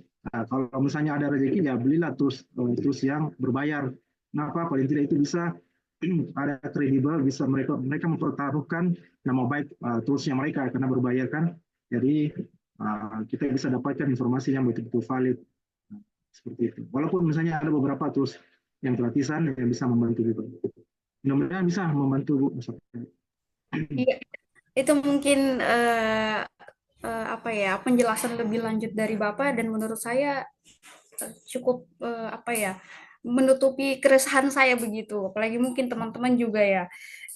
kalau misalnya ada rezeki ya belilah tools yang berbayar. Kenapa? Paling tidak itu bisa ada kredibel, bisa mereka mempertaruhkan nama baik toolsnya mereka karena berbayar kan. Jadi kita bisa dapatkan informasi yang betul-betul valid seperti itu. Walaupun misalnya ada beberapa tools yang gratisan yang bisa membantu juga. Mudah-mudahan bisa membantu Bu. Iya, itu mungkin apa ya, penjelasan lebih lanjut dari Bapak, dan menurut saya cukup apa ya, menutupi keresahan saya begitu. Apalagi mungkin teman-teman juga ya.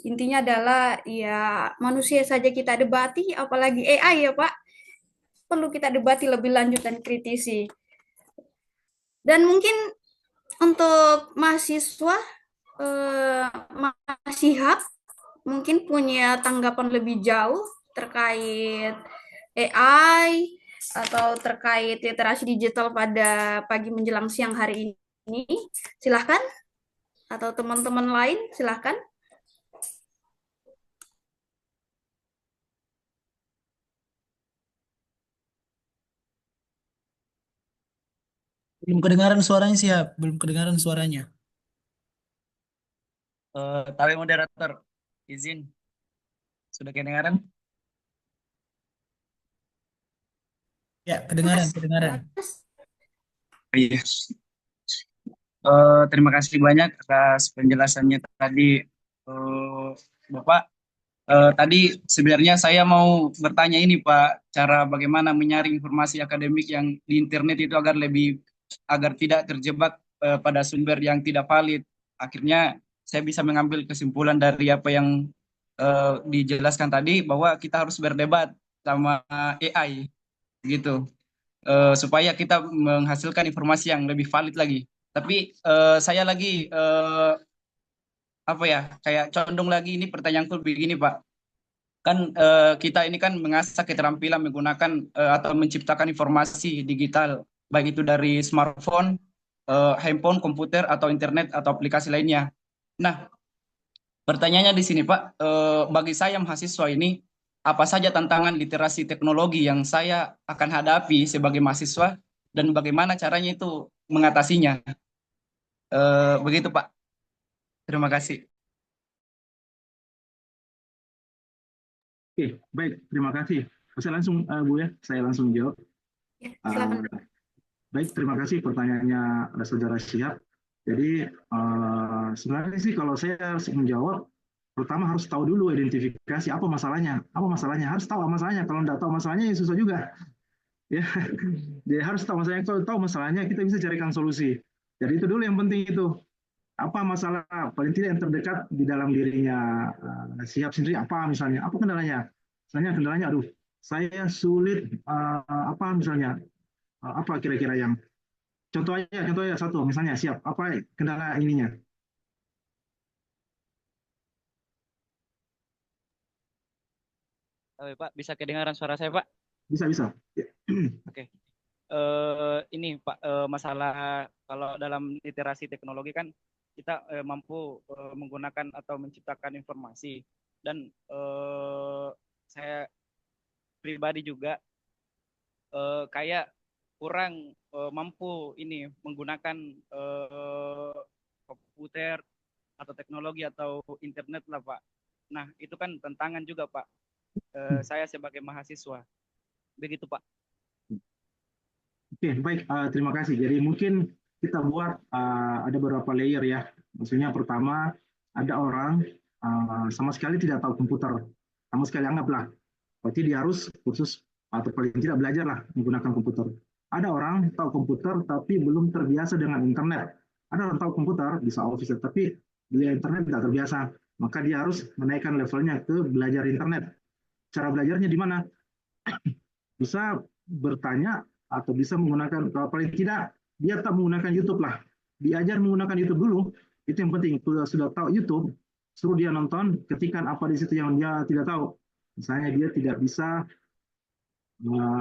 Intinya adalah ya manusia saja kita debati, apalagi AI ya Pak. Perlu kita debati lebih lanjut dan kritisi. Dan mungkin untuk mahasiswa Mas Syihab mungkin punya tanggapan lebih jauh terkait AI atau terkait literasi digital pada pagi menjelang siang hari ini. Silahkan. Atau teman-teman lain, silahkan. Belum kedengaran suaranya siap, belum kedengaran suaranya. Tawe moderator, izin. Sudah kedengaran? Ya, kedengaran, Mas, kedengaran. Mas. Iya. Terima kasih banyak atas penjelasannya tadi, Bapak. Tadi sebenarnya saya mau bertanya ini Pak, cara bagaimana menyaring informasi akademik yang di internet itu agar tidak terjebak pada sumber yang tidak valid. Akhirnya saya bisa mengambil kesimpulan dari apa yang dijelaskan tadi bahwa kita harus berdebat sama AI gitu, supaya kita menghasilkan informasi yang lebih valid lagi. Tapi saya lagi apa ya, kayak condong lagi ini pertanyaanku begini Pak. Kan kita ini kan mengasah keterampilan menggunakan atau menciptakan informasi digital, baik itu dari smartphone, handphone, komputer, atau internet, atau aplikasi lainnya. Nah, pertanyaannya di sini Pak, bagi saya mahasiswa ini, apa saja tantangan literasi teknologi yang saya akan hadapi sebagai mahasiswa, dan bagaimana caranya itu mengatasinya? Begitu Pak. Terima kasih. Oke, baik, terima kasih. Saya langsung, Bu ya, saya langsung jawab. Ya, silakan. Baik, terima kasih pertanyaannya Saudara Syihab. Jadi sebenarnya sih kalau saya harus menjawab, pertama harus tahu dulu identifikasi apa masalahnya. Apa masalahnya? Harus tahu masalahnya. Kalau tidak tahu masalahnya ya susah juga. Ya, jadi harus tahu masalahnya. Kalau tahu masalahnya kita bisa carikan solusi. Jadi itu dulu yang penting itu. Apa masalah paling tidak yang terdekat di dalam dirinya Syihab sendiri apa misalnya? Apa kendalanya? Misalnya kendalanya, aduh, saya sulit apa misalnya? Apa kira-kira yang contohnya satu misalnya siap apa kendala ininya? Pak, bisa kedengaran suara saya Pak? Bisa. Ya. Oke. Ini Pak, masalah kalau dalam literasi teknologi kan kita mampu menggunakan atau menciptakan informasi, dan saya pribadi juga kayak kurang mampu ini menggunakan komputer atau teknologi atau internet lah Pak. Nah itu kan tantangan juga Pak, saya sebagai mahasiswa. Begitu Pak. Oke, baik, terima kasih. Jadi mungkin kita buat ada beberapa layer ya. Maksudnya pertama ada orang sama sekali tidak tahu komputer, sama sekali anggaplah. Berarti dia harus kursus atau paling tidak belajar lah menggunakan komputer. Ada orang tahu komputer tapi belum terbiasa dengan internet. Ada orang tahu komputer bisa office tapi dia internet tidak terbiasa. Maka dia harus menaikkan levelnya ke belajar internet. Cara belajarnya di mana? Bisa bertanya atau bisa menggunakan, kalau paling tidak dia tak menggunakan YouTube lah, diajar menggunakan YouTube dulu. Itu yang penting. Sudah tahu YouTube, suruh dia nonton, ketikan apa di situ yang dia tidak tahu. Misalnya dia tidak bisa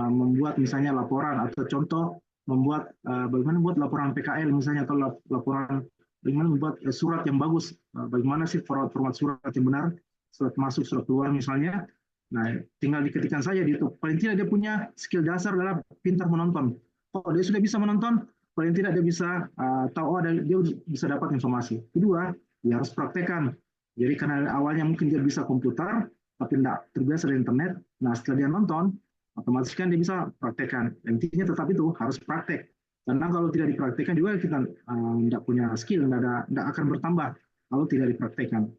membuat misalnya laporan atau contoh membuat bagaimana membuat laporan PKL misalnya, atau laporan bagaimana membuat surat yang bagus, bagaimana sih format surat yang benar, surat masuk surat keluar misalnya. Nah, tinggal diketikkan saja di YouTube. Paling tidak dia punya skill dasar dalam pintar menonton. Oh, dia sudah bisa menonton, paling tidak dia bisa tahu, dia bisa dapat informasi. Kedua, dia harus praktekkan. Jadi karena awalnya mungkin dia bisa komputer, tapi tidak terbiasa dengan internet. Nah, setelah dia nonton, otomatis kan dia bisa praktekkan. Intinya tetap itu harus praktek. Karena kalau tidak dipraktekkan juga kita tidak punya skill, tidak akan bertambah kalau tidak dipraktekkan.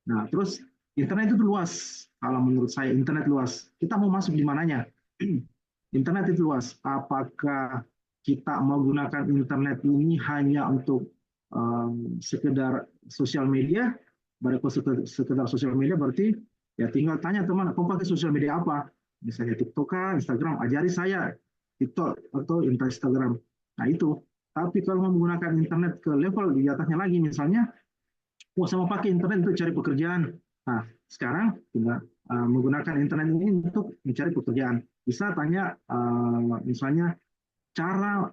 Nah, terus internet itu luas. Kalau menurut saya internet luas. Kita mau masuk di mananya? Internet itu luas. Apakah kita mau gunakan internet ini hanya untuk sekedar sosial media? Berarti sekedar sosial media berarti ya tinggal tanya teman, kamu pakai sosial media apa? Misalnya TikTok, Instagram, ajari saya TikTok atau Instagram. Nah itu. Tapi kalau mau menggunakan internet ke level di atasnya lagi, misalnya, oh saya mau pakai internet untuk cari pekerjaan. Nah sekarang tinggal menggunakan internet ini untuk mencari pekerjaan. Bisa tanya misalnya cara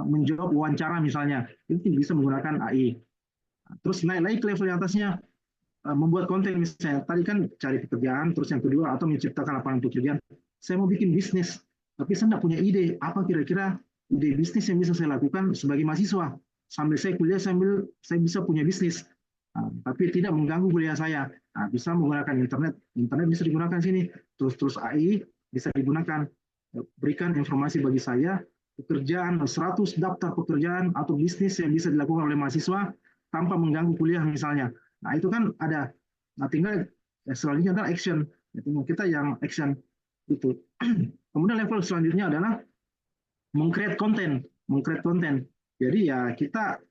menjawab wawancara misalnya, itu bisa menggunakan AI. Terus naik lagi ke level yang atasnya, membuat konten misalnya. Tadi kan cari pekerjaan, terus yang kedua atau menciptakan lapangan pekerjaan. Saya mau bikin bisnis, tapi saya tidak punya ide. Apa kira-kira ide bisnis yang bisa saya lakukan sebagai mahasiswa? Sambil saya kuliah, sambil saya bisa punya bisnis. Tapi tidak mengganggu kuliah saya. Bisa menggunakan internet. Internet bisa digunakan sini. Terus AI bisa digunakan. Berikan informasi bagi saya, pekerjaan, 100 daftar pekerjaan atau bisnis yang bisa dilakukan oleh mahasiswa tanpa mengganggu kuliah misalnya. Nah itu kan ada. Nah tinggal selanjutnya adalah action. Tinggal kita yang action itu. Kemudian level selanjutnya adalah mengcreate konten, mengcreate konten. Jadi ya kita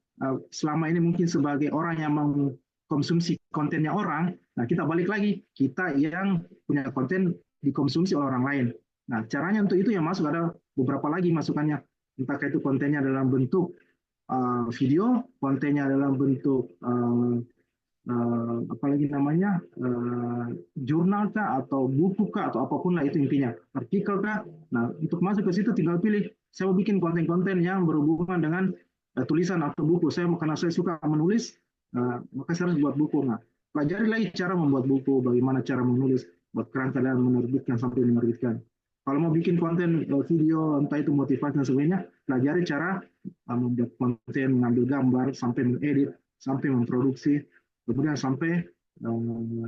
selama ini mungkin sebagai orang yang mengkonsumsi kontennya orang, nah kita balik lagi, kita yang punya konten dikonsumsi oleh orang lain. Nah caranya untuk itu yang masuk ada beberapa lagi masukannya, entah itu kontennya dalam bentuk video, kontennya dalam bentuk apalagi namanya jurnal kah atau buku kah atau apapun lah itu intinya, artikel kah. Nah untuk masuk ke situ tinggal pilih, saya mau bikin konten-konten yang berhubungan dengan tulisan atau buku. Karena saya suka menulis, maka saya harus buat buku. Nah pelajari lagi cara membuat buku, bagaimana cara menulis, buat kerangka dan menerbitkan sampai menerbitkan. Kalau mau bikin konten video, entah itu motivasi dan sebagainya, pelajari cara membuat konten, mengambil gambar, sampai mengedit, sampai memproduksi, kemudian sampai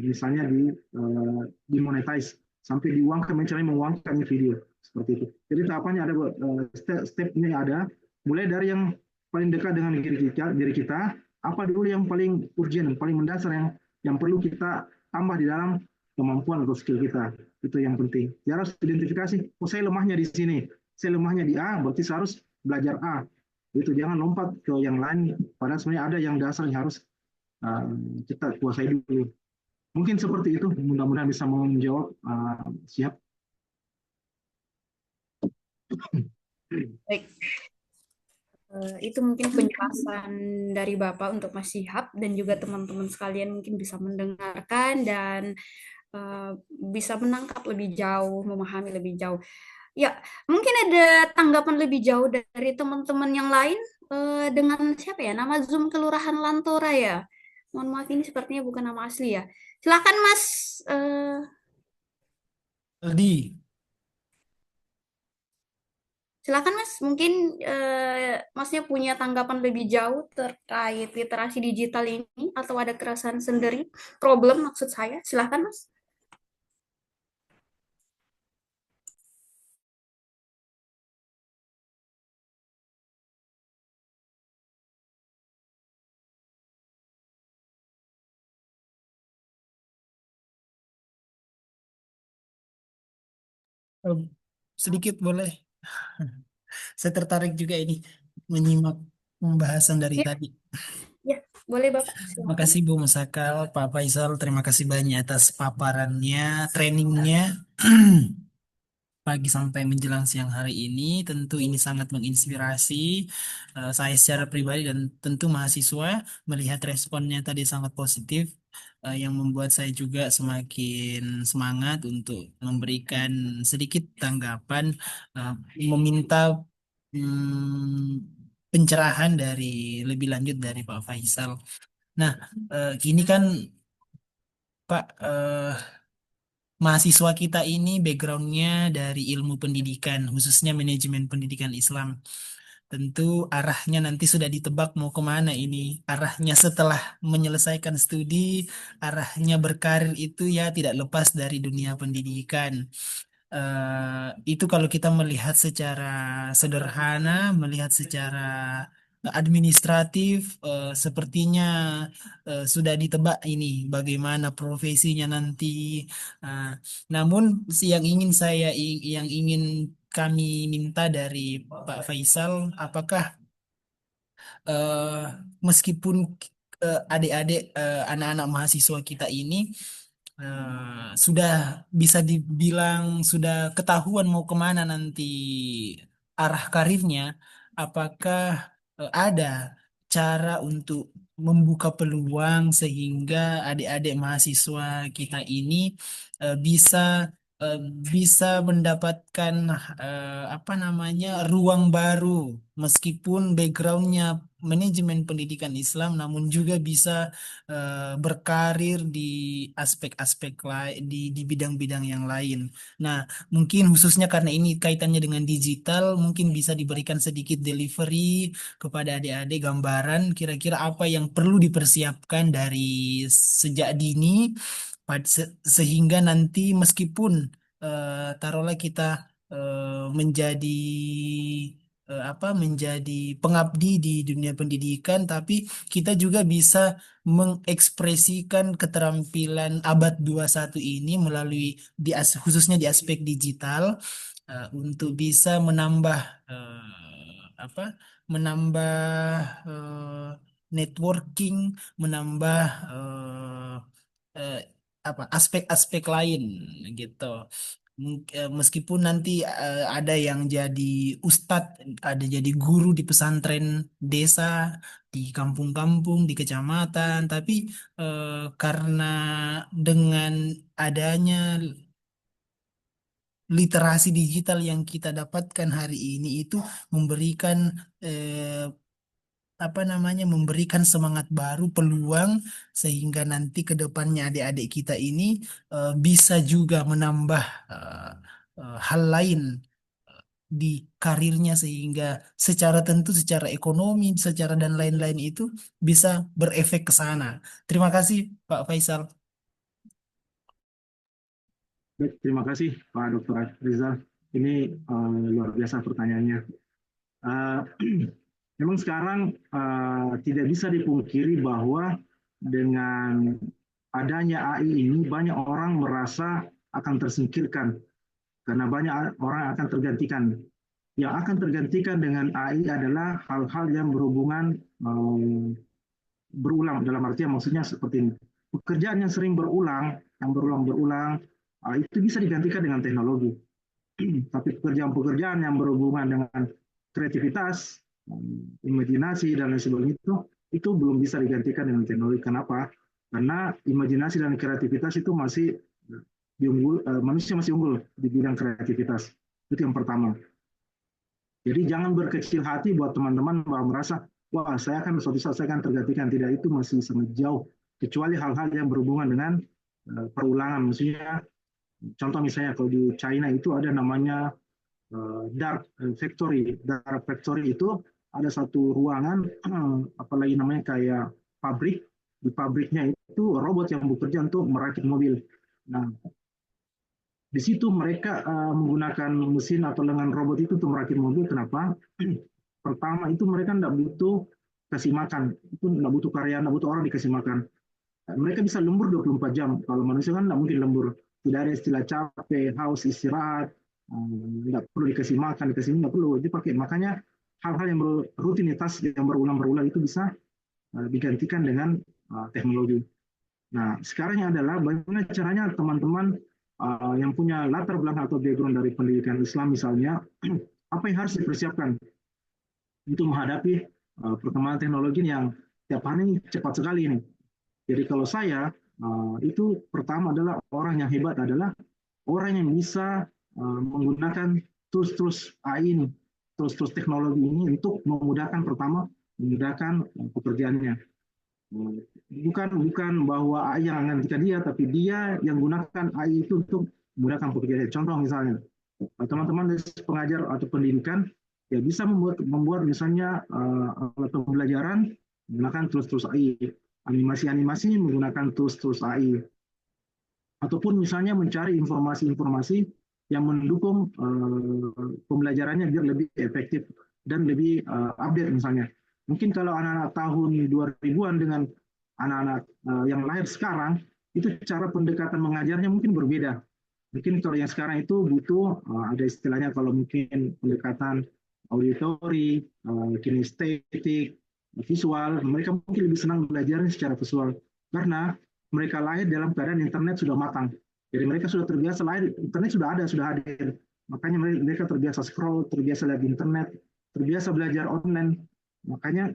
misalnya dimonetize, sampai diuangkan, mencari menguangkan video seperti itu. Jadi tahapannya ada, step-stepnya ada, mulai dari yang paling dekat dengan diri kita, apa dulu yang paling urgent, paling mendasar yang perlu kita tambah di dalam kemampuan atau skill kita. Itu yang penting. Ya harus identifikasi, oh saya lemahnya di sini, saya lemahnya di A, berarti saya harus belajar A. Itu jangan lompat ke yang lain, padahal sebenarnya ada yang dasar yang harus kita kuasai dulu. Mungkin seperti itu, mudah-mudahan bisa menjawab. Siap. Baik. Itu mungkin penjelasan dari Bapak untuk Mas Syihab dan juga teman-teman sekalian mungkin bisa mendengarkan dan bisa menangkap lebih jauh, memahami lebih jauh. Ya, mungkin ada tanggapan lebih jauh dari teman-teman yang lain dengan siapa ya? Nama Zoom Kelurahan Lantora ya. Mohon maaf ini sepertinya bukan nama asli ya. Silakan Mas. Aldi, Silakan Mas, mungkin Masnya punya tanggapan lebih jauh terkait literasi digital ini atau ada keresahan sendiri, problem maksud saya. Silakan Mas. sedikit boleh. Saya tertarik juga ini menyimak pembahasan dari Ya, tadi. ya, boleh Bapak. Silakan. Makasih Bu Musakal, Pak Faisal, terima kasih banyak atas paparannya, trainingnya. Pagi sampai menjelang siang hari ini, tentu ini sangat menginspirasi saya secara pribadi dan tentu mahasiswa melihat responnya tadi sangat positif, yang membuat saya juga semakin semangat untuk memberikan sedikit tanggapan, eh, meminta pencerahan dari lebih lanjut dari Pak Faisal. Nah, gini kan Pak, mahasiswa kita ini backgroundnya dari ilmu pendidikan, khususnya manajemen pendidikan Islam. Tentu arahnya nanti sudah ditebak mau kemana ini. Arahnya setelah menyelesaikan studi, arahnya berkarir itu ya tidak lepas dari dunia pendidikan. Itu kalau kita melihat secara sederhana, melihat secara administratif sepertinya sudah ditebak ini bagaimana profesinya nanti. Nah, namun yang ingin kami minta dari Pak Faisal, apakah eh, meskipun adik-adik anak-anak mahasiswa kita ini sudah bisa dibilang sudah ketahuan mau kemana nanti arah karirnya, apakah ada cara untuk membuka peluang sehingga adik-adik mahasiswa kita ini bisa eh, bisa mendapatkan apa namanya ruang baru meskipun backgroundnya manajemen pendidikan Islam, namun juga bisa berkarir di aspek-aspek lain di bidang-bidang yang lain. Nah, mungkin khususnya karena ini kaitannya dengan digital, mungkin bisa diberikan sedikit delivery kepada adik-adik gambaran kira-kira apa yang perlu dipersiapkan dari sejak dini sehingga nanti meskipun taruhlah kita menjadi menjadi pengabdi di dunia pendidikan, tapi kita juga bisa mengekspresikan keterampilan abad 21 ini melalui khususnya di aspek digital untuk bisa menambah apa menambah eh, networking, menambah eh, aspek-aspek lain gitu. Meskipun nanti ada yang jadi ustadz, ada jadi guru di pesantren desa, di kampung-kampung, di kecamatan, tapi karena dengan adanya literasi digital yang kita dapatkan hari ini itu memberikan eh, memberikan semangat baru, peluang sehingga nanti ke depannya adik-adik kita ini bisa juga menambah eh, hal lain di karirnya sehingga secara tentu secara ekonomi, secara dan lain-lain itu bisa berefek ke sana. Terima kasih Pak Faisal. Baik, terima kasih Pak Dr. Rizal. Ini luar biasa pertanyaannya. Uh, Memang sekarang tidak bisa dipungkiri bahwa dengan adanya AI ini banyak orang merasa akan tersingkirkan karena banyak orang akan tergantikan. Yang akan tergantikan dengan AI adalah hal-hal yang berhubungan berulang, dalam artian maksudnya seperti ini. Pekerjaan yang sering berulang, yang berulang-berulang, itu bisa digantikan dengan teknologi. Tapi pekerjaan-pekerjaan yang berhubungan dengan kreativitas, imajinasi dan lain sebagainya itu belum bisa digantikan dengan teknologi. Kenapa? Karena imajinasi dan kreativitas itu masih manusia masih unggul di bidang kreativitas. Itu yang pertama. Jadi jangan berkecil hati buat teman-teman bahwa merasa, wah saya akan suatu saat saya akan tergantikan. Tidak, itu masih sangat jauh. Kecuali hal-hal yang berhubungan dengan perulangan. Maksudnya, contoh misalnya kalau di China itu ada namanya dark factory. Dark factory itu ada satu ruangan, apalagi namanya kayak pabrik. Di pabriknya itu robot yang bekerja untuk merakit mobil. Nah, di situ mereka menggunakan mesin atau lengan robot itu untuk merakit mobil. Kenapa? Pertama itu mereka tidak butuh kasih makan. Itu tidak butuh karyawan, tidak butuh orang dikasih makan. Mereka bisa lembur 24 jam. Kalau manusia kan tidak mungkin lembur. Tidak ada istilah capek, haus, istirahat. Tidak perlu dikasih makan, dikasih tidak perlu. Dipakai. Makanya hal-hal yang rutinitas yang berulang-berulang itu bisa digantikan dengan teknologi. Nah, sekarang adalah bagaimana caranya teman-teman yang punya latar belakang atau background dari pendidikan Islam misalnya, apa yang harus dipersiapkan untuk menghadapi perkembangan teknologi yang tiap hari cepat sekali ini. Jadi kalau saya, itu pertama adalah orang yang hebat adalah orang yang bisa menggunakan tools-tools AI ini, tools-tools teknologi ini untuk memudahkan pekerjaannya. Bukan bahwa AI yang menggantikan dia, tapi dia yang gunakan AI itu untuk memudahkan pekerjaan. Contoh misalnya, teman-teman pengajar atau pendidikan ya bisa membuat misalnya alat pembelajaran menggunakan tools-tools AI, animasi-animasi menggunakan tools-tools AI, ataupun misalnya mencari informasi-informasi yang mendukung pembelajarannya biar lebih efektif dan lebih update misalnya. Mungkin kalau anak-anak tahun 2000-an dengan anak-anak yang lahir sekarang, itu cara pendekatan mengajarnya mungkin berbeda. Mungkin kalau yang sekarang itu butuh ada istilahnya kalau mungkin pendekatan auditori, kinestetik, visual, mereka mungkin lebih senang belajarnya secara visual karena mereka lahir dalam keadaan internet sudah matang. Jadi mereka sudah terbiasa lahir, internet sudah ada, sudah hadir. Makanya mereka terbiasa scroll, terbiasa lihat internet, terbiasa belajar online. Makanya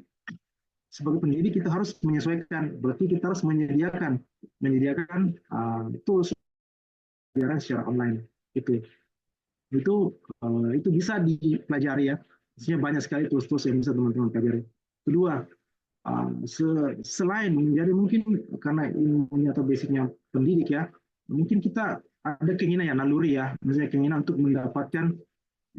sebagai pendidik kita harus menyesuaikan, berarti kita harus menyediakan tools pelajaran secara online itu itu itu bisa dipelajari ya. Maksudnya banyak sekali tools-tools yang bisa teman-teman pelajari. Kedua, selain menjadi mungkin karena ilmunya atau basicnya pendidik ya, mungkin kita ada keinginan ya naluri ya, misalnya keinginan untuk mendapatkan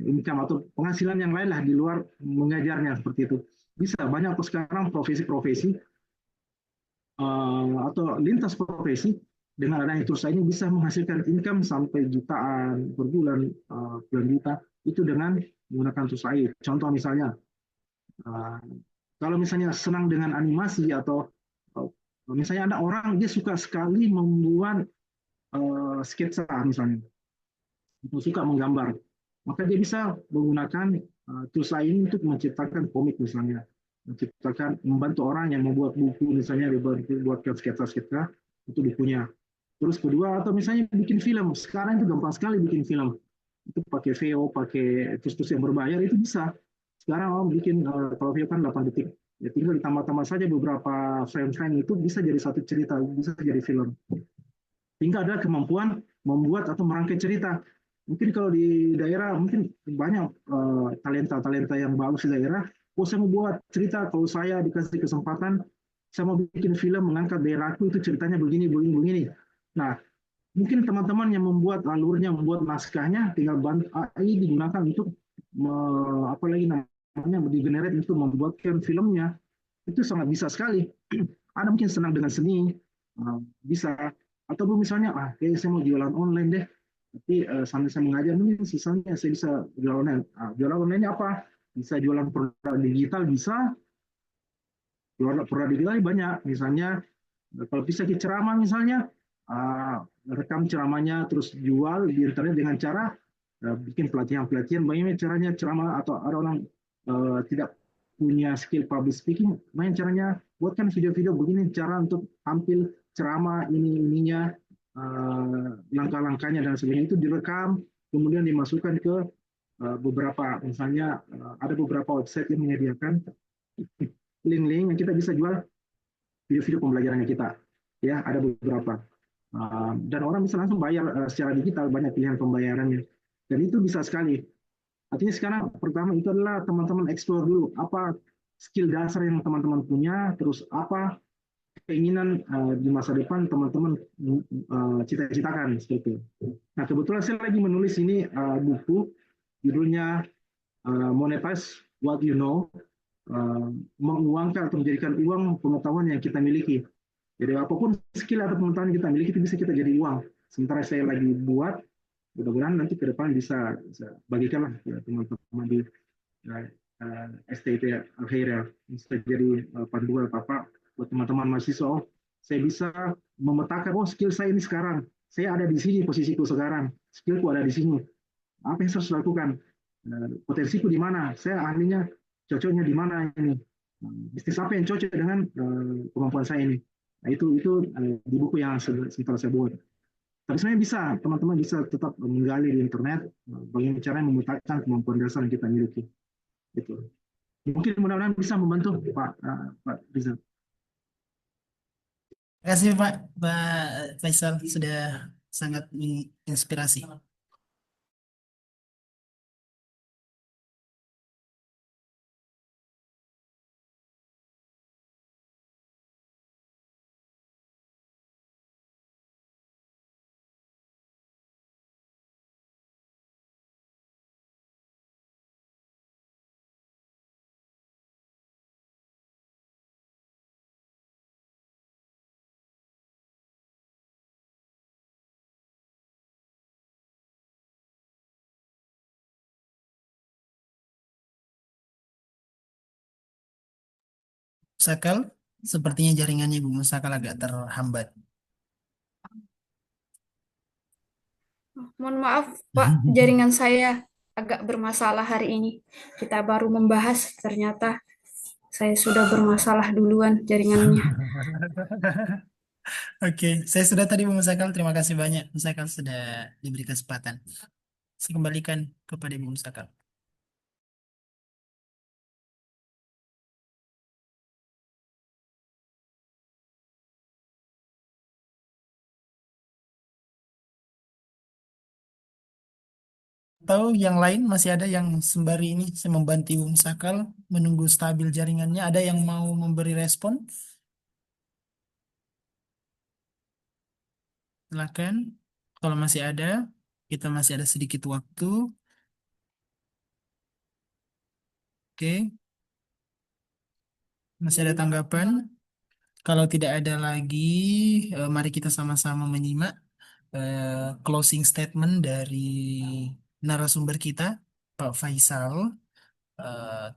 income atau penghasilan yang lain lah di luar mengajarnya seperti itu. Bisa banyak kok sekarang profesi-profesi atau lintas profesi dengan adanya tools ini bisa menghasilkan income sampai jutaan per bulan, bulan juta itu dengan menggunakan tools AI. Contoh misalnya, uh, kalau misalnya senang dengan animasi atau misalnya ada orang dia suka sekali membuat sketsa misalnya, suka menggambar, maka dia bisa menggunakan tools ini untuk menciptakan komik misalnya, membantu orang yang membuat buku misalnya, dibuatkan sketsa-sketsa itu bukunya. Terus kedua, atau misalnya bikin film, sekarang itu gampang sekali bikin film, itu pakai VO, pakai tools-tools yang berbayar itu bisa. Sekarang orang bikin kalau VO kan 8 detik, ya tinggal ditambah-tambah saja beberapa frame-frame itu bisa jadi satu cerita, bisa jadi film. Tinggal ada kemampuan membuat atau merangkai cerita. Mungkin kalau di daerah mungkin banyak talenta-talenta yang bagus di daerah. Oh, saya mau buat cerita, kalau saya dikasih kesempatan, saya mau bikin film mengangkat daerahku itu ceritanya begini, begini, begini. Nah, mungkin teman-teman yang membuat alurnya, membuat naskahnya, tinggal bantu AI digunakan untuk apa lagi namanya, digenerate untuk membuatkan filmnya. Itu sangat bisa sekali. Ada mungkin senang dengan seni, bisa. Atau misalnya, kayaknya saya mau jualan online deh. Tapi sambil saya mengajar, mungkin sisanya saya bisa jualan online. Jualan online apa? Bisa jualan produk digital, bisa. Jualan produk digital banyak. Misalnya, kalau bisa kita ceramah misalnya, rekam ceramahnya, terus jual di internet dengan cara bikin pelatihan-pelatihan bagaimana caranya ceramah, atau ada orang tidak punya skill public speaking, main caranya buatkan video-video begini cara untuk tampil ceramah ininya, langkah-langkahnya dan sebagainya itu direkam, kemudian dimasukkan ke beberapa, misalnya ada beberapa website yang menyediakan link-link yang kita bisa jual video-video pembelajarannya kita, ya ada beberapa. Dan orang bisa langsung bayar secara digital, banyak pilihan pembayarannya. Dan itu bisa sekali. Artinya sekarang pertama itu adalah teman-teman explore dulu apa skill dasar yang teman-teman punya, terus apa keinginan di masa depan teman-teman cita-citakan seperti itu. Nah, kebetulan saya lagi menulis ini buku judulnya Monetize What You Know, menguangkan atau menjadikan uang pengetahuan yang kita miliki. Jadi apapun skill atau pengetahuan yang kita miliki itu bisa kita jadi uang. Sementara saya lagi buat, mudah-mudahan nanti ke depan bisa bagikanlah ya, teman-teman di STT akhirnya bisa jadi panduan apa buat teman-teman mahasiswa. Oh, saya bisa memetakan, oh skill saya ini sekarang, saya ada di sini, posisiku sekarang, skillku ada di sini. Apa yang saya harus lakukan? Potensiku di mana? Saya ahlinya, cocoknya di mana ini? Bisnis apa yang cocok dengan kemampuan saya ini? Nah, itu di buku yang sebentar saya buat. Tapi sebenarnya bisa, teman-teman bisa tetap menggali di internet bagaimana cara memutakan kemampuan dasar yang kita miliki. Gitu. Mungkin mudah-mudahan bisa membantu Pak Rizal. Terima kasih Pak Faisal sudah sangat menginspirasi. Musakal, sepertinya jaringannya Ibu Musakal agak terhambat. Mohon maaf, Pak, jaringan saya agak bermasalah hari ini. Kita baru membahas, ternyata saya sudah bermasalah duluan jaringannya. Oke, saya sudah tadi Bu Musakal. Terima kasih banyak. Musakal sudah diberi kesempatan. Saya kembalikan kepada Ibu Musakal. Atau yang lain masih ada yang sembari ini saya membantu Ibu Musakal menunggu stabil jaringannya. Ada yang mau memberi respon? Silakan. Kalau masih ada, kita masih ada sedikit waktu. Oke, masih ada tanggapan? Kalau tidak ada lagi, mari kita sama-sama menyimak closing statement dari narasumber kita, Pak Faisal,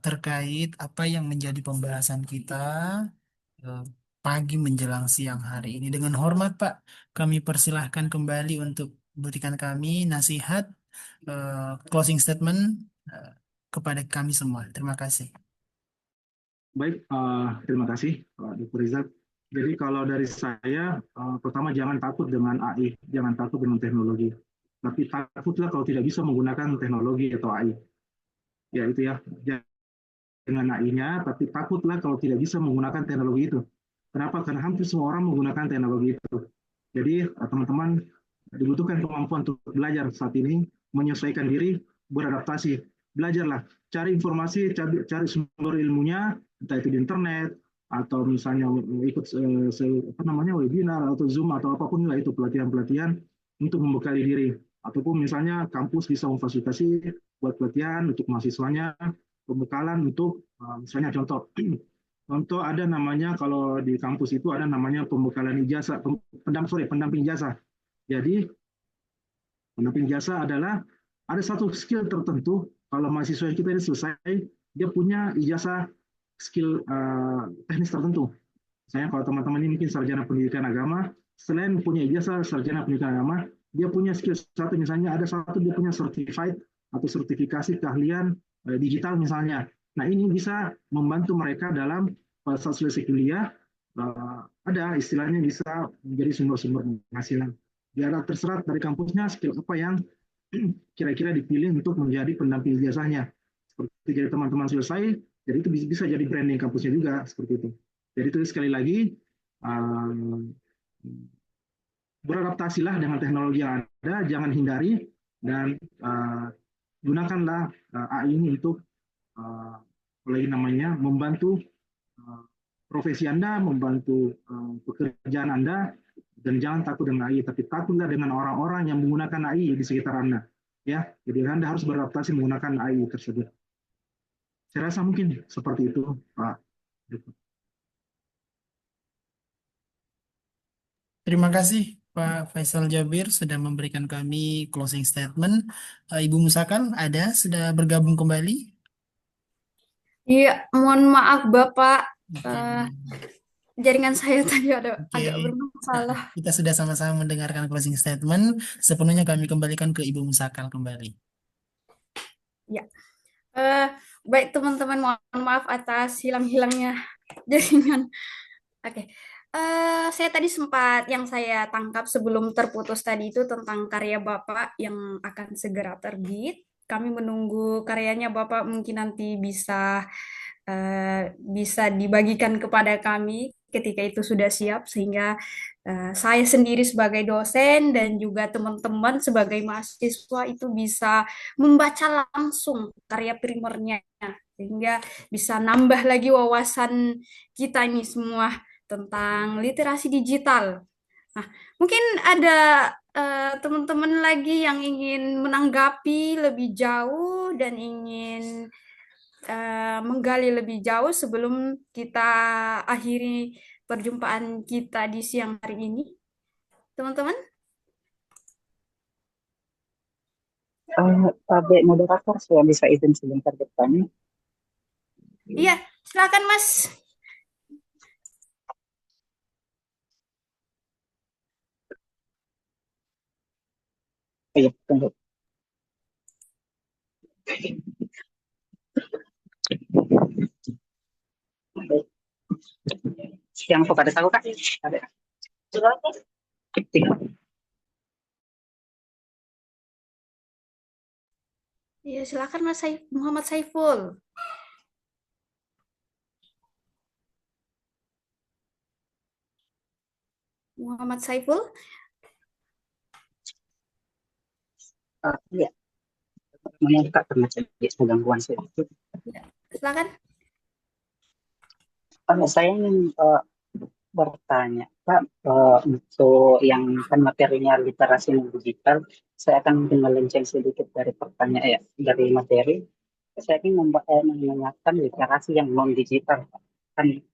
terkait apa yang menjadi pembahasan kita eh, pagi menjelang siang hari ini. Dengan hormat, Pak, kami persilahkan kembali untuk berikan kami nasihat closing statement eh, kepada kami semua. Terima kasih. Baik, terima kasih Pak Dr. Rizal. Jadi kalau dari saya, pertama jangan takut dengan AI, jangan takut dengan teknologi. Tapi takutlah kalau tidak bisa menggunakan teknologi atau AI. Ya itu ya, dengan AI-nya, tapi takutlah kalau tidak bisa menggunakan teknologi itu. Kenapa? Karena hampir semua orang menggunakan teknologi itu. Jadi teman-teman dibutuhkan kemampuan untuk belajar saat ini, menyesuaikan diri, beradaptasi. Belajarlah, cari informasi, cari sumber ilmunya, entah itu di internet, atau misalnya ikut apa namanya webinar atau Zoom atau apapun lah itu pelatihan-pelatihan untuk membekali diri. Ataupun misalnya kampus bisa memfasilitasi buat pelatihan untuk mahasiswanya, pembekalan untuk misalnya contoh contoh ada namanya kalau di kampus itu ada namanya pembekalan ijazah pendamping ijazah. Jadi pendamping ijazah adalah ada satu skill tertentu kalau mahasiswa kita ini selesai dia punya ijazah skill teknis tertentu. Misalnya kalau teman-teman ini mungkin sarjana pendidikan agama, selain punya ijazah sarjana pendidikan agama, dia punya skill satu misalnya ada satu dia punya certified atau sertifikasi keahlian digital misalnya. Nah ini bisa membantu mereka dalam saat selesai kuliah ada istilahnya bisa menjadi sumber-sumber penghasilan. Dia terserah dari kampusnya skill apa yang kira-kira dipilih untuk menjadi pendamping ijazahnya. Seperti jadi teman-teman selesai, jadi itu bisa jadi branding kampusnya juga seperti itu. Jadi itu sekali lagi beradaptasilah dengan teknologi yang ada, jangan hindari dan gunakanlah AI ini untuk lagi namanya membantu profesi Anda, membantu pekerjaan Anda, dan jangan takut dengan AI, tapi takutlah dengan orang-orang yang menggunakan AI di sekitar Anda. Ya, jadi Anda harus beradaptasi menggunakan AI tersebut. Saya rasa mungkin seperti itu, Pak. Terima kasih Pak Faisal Jabir sudah memberikan kami closing statement. Ibu Musakal ada sudah bergabung kembali? Iya, mohon maaf Bapak, Oke. jaringan saya tadi ada Oke. agak Nah, bermasalah. kita sudah sama-sama mendengarkan closing statement. Sepenuhnya kami kembalikan ke Ibu Musakal kembali. Ya, eh, baik teman-teman, mohon maaf atas hilang-hilangnya jaringan. Oke, saya tadi sempat yang saya tangkap sebelum terputus tadi itu tentang karya Bapak yang akan segera terbit. Kami menunggu karyanya Bapak mungkin nanti bisa dibagikan kepada kami ketika itu sudah siap sehingga saya sendiri sebagai dosen dan juga teman-teman sebagai mahasiswa itu bisa membaca langsung karya primernya sehingga bisa nambah lagi wawasan kita ini semua tentang literasi digital. Nah, mungkin ada teman-teman lagi yang ingin menanggapi lebih jauh dan ingin menggali lebih jauh sebelum kita akhiri perjumpaan kita di siang hari ini, teman-teman. Pak moderator, saya bisa izin sebentar bertanya. Iya, silakan Mas. Iya, tunggu. Baik. Yang kepada aku Kak, ada. Tiga. Ya, silakan Mas Muhammad Saiful. Muhammad Saiful, Iya, namanya Kak pernah jadi gangguan sedikit. silakan. Saya ingin bertanya, Kak, untuk yang kan materinya literasi non digital, saya akan mungkin melenceng sedikit dari pertanyaan dari materi. Saya ingin menanyakan literasi yang non digital.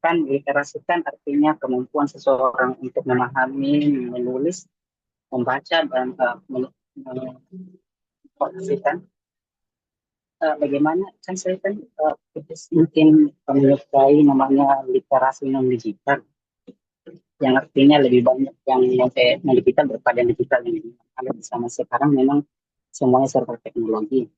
Kan literasi kan artinya kemampuan seseorang untuk memahami, menulis, membaca dan menginformasikan. Bagaimana kan saya kan mungkin menyukai namanya literasi non digital yang artinya lebih banyak yang non digital daripada yang digital yang ada di sana sekarang memang semuanya serba teknologi.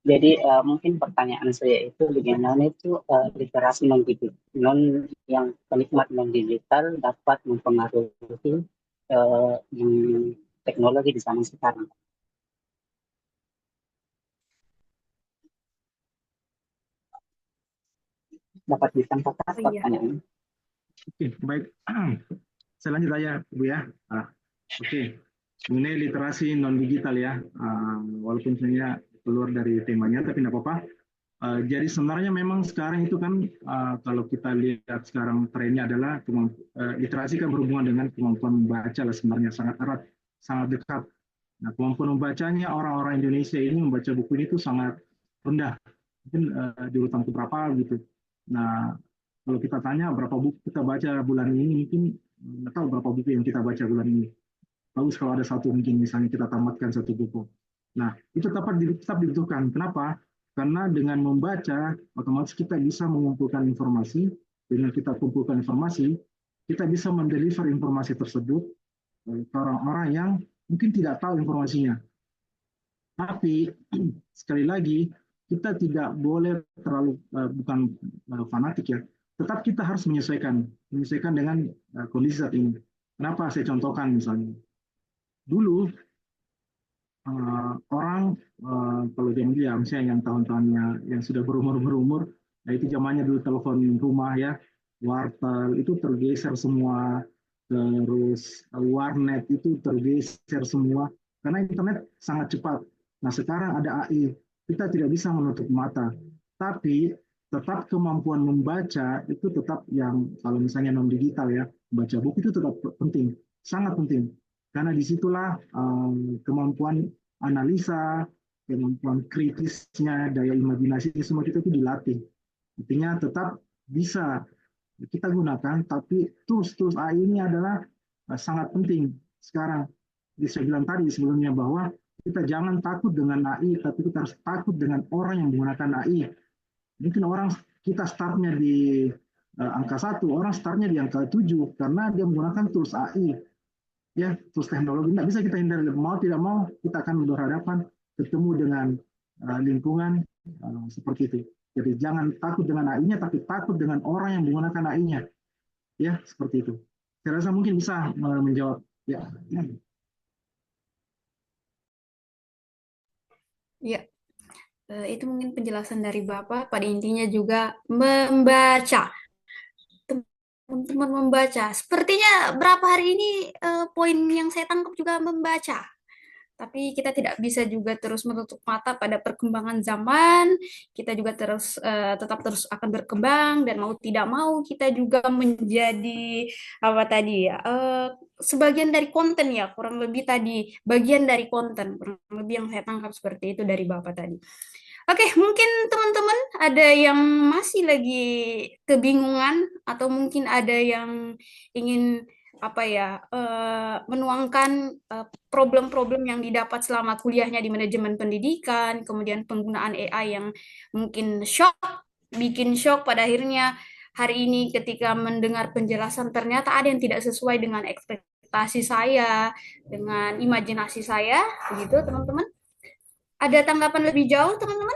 Jadi mungkin pertanyaan saya itu bagaimana itu literasi non digital yang penikmat non digital dapat mempengaruhi yang teknologi di zaman sekarang. Dapat disampaikan Oh, iya. pertanyaannya? Oke, baik. Saya lanjut aja, Bu ya. Oke, mengenai literasi non digital ya, walaupun sebenarnya keluar dari temanya, tapi tidak apa-apa. Jadi sebenarnya memang sekarang itu kan kalau kita lihat sekarang trennya adalah literasi kan berhubungan dengan kemampuan membaca lah sebenarnya sangat erat, sangat dekat. Nah, kemampuan membacanya orang-orang Indonesia ini membaca buku ini tuh sangat rendah, mungkin di urutan keberapa gitu. Nah, kalau kita tanya berapa buku kita baca bulan ini, mungkin nggak tahu berapa buku yang kita baca bulan ini. Bagus kalau ada satu mungkin misalnya kita tamatkan satu buku. Nah, itu tetap dibutuhkan. Kenapa? Karena dengan membaca, otomatis kita bisa mengumpulkan informasi. Dengan kita kumpulkan informasi, kita bisa mendeliver informasi tersebut ke orang-orang yang mungkin tidak tahu informasinya. Tapi sekali lagi kita tidak boleh terlalu bukan fanatik ya. Tetap kita harus menyesuaikan dengan kondisi saat ini. Kenapa saya contohkan misalnya dulu orang kalau zaman dia misalnya yang tahun-tahunnya yang sudah berumur, nah itu zamannya dulu telepon rumah ya, wartel itu tergeser semua, terus warnet itu tergeser semua karena internet sangat cepat. Nah sekarang ada AI, kita tidak bisa menutup mata, tapi tetap kemampuan membaca itu tetap yang kalau misalnya non digital ya, baca buku itu tetap penting, sangat penting. Karena disitulah kemampuan analisa, kemampuan kritisnya, daya imajinasi semua kita itu dilatih. Artinya tetap bisa kita gunakan, tapi tools AI ini adalah sangat penting sekarang. Saya bilang tadi sebelumnya bahwa kita jangan takut dengan AI, tapi kita harus takut dengan orang yang menggunakan AI. Mungkin orang kita startnya di angka 1, orang startnya di angka 7 karena dia menggunakan tools AI. Ya, tools teknologi tidak bisa kita hindari, mau tidak mau kita akan berhadapan ketemu dengan lingkungan seperti itu. Jadi jangan takut dengan AI-nya, tapi takut dengan orang yang menggunakan AI-nya. Ya, seperti itu. Saya rasa mungkin bisa menjawab. Ya. Ya, itu mungkin penjelasan dari Bapak. Pada intinya juga membaca. Teman-teman membaca. Sepertinya berapa hari ini poin yang saya tangkap juga membaca. Tapi kita tidak bisa juga terus menutup mata pada perkembangan zaman. Kita juga tetap terus akan berkembang dan mau tidak mau kita juga menjadi apa tadi ya? Sebagian dari konten ya, kurang lebih tadi bagian dari konten, kurang lebih yang saya tangkap seperti itu dari Bapak tadi. Oke, mungkin teman-teman ada yang masih lagi kebingungan atau mungkin ada yang ingin apa ya menuangkan problem-problem yang didapat selama kuliahnya di manajemen pendidikan, kemudian penggunaan AI yang mungkin bikin shock pada akhirnya hari ini ketika mendengar penjelasan ternyata ada yang tidak sesuai dengan ekspektasi ekspektasi saya, dengan imajinasi saya, begitu teman-teman. Ada tanggapan lebih jauh, teman-teman?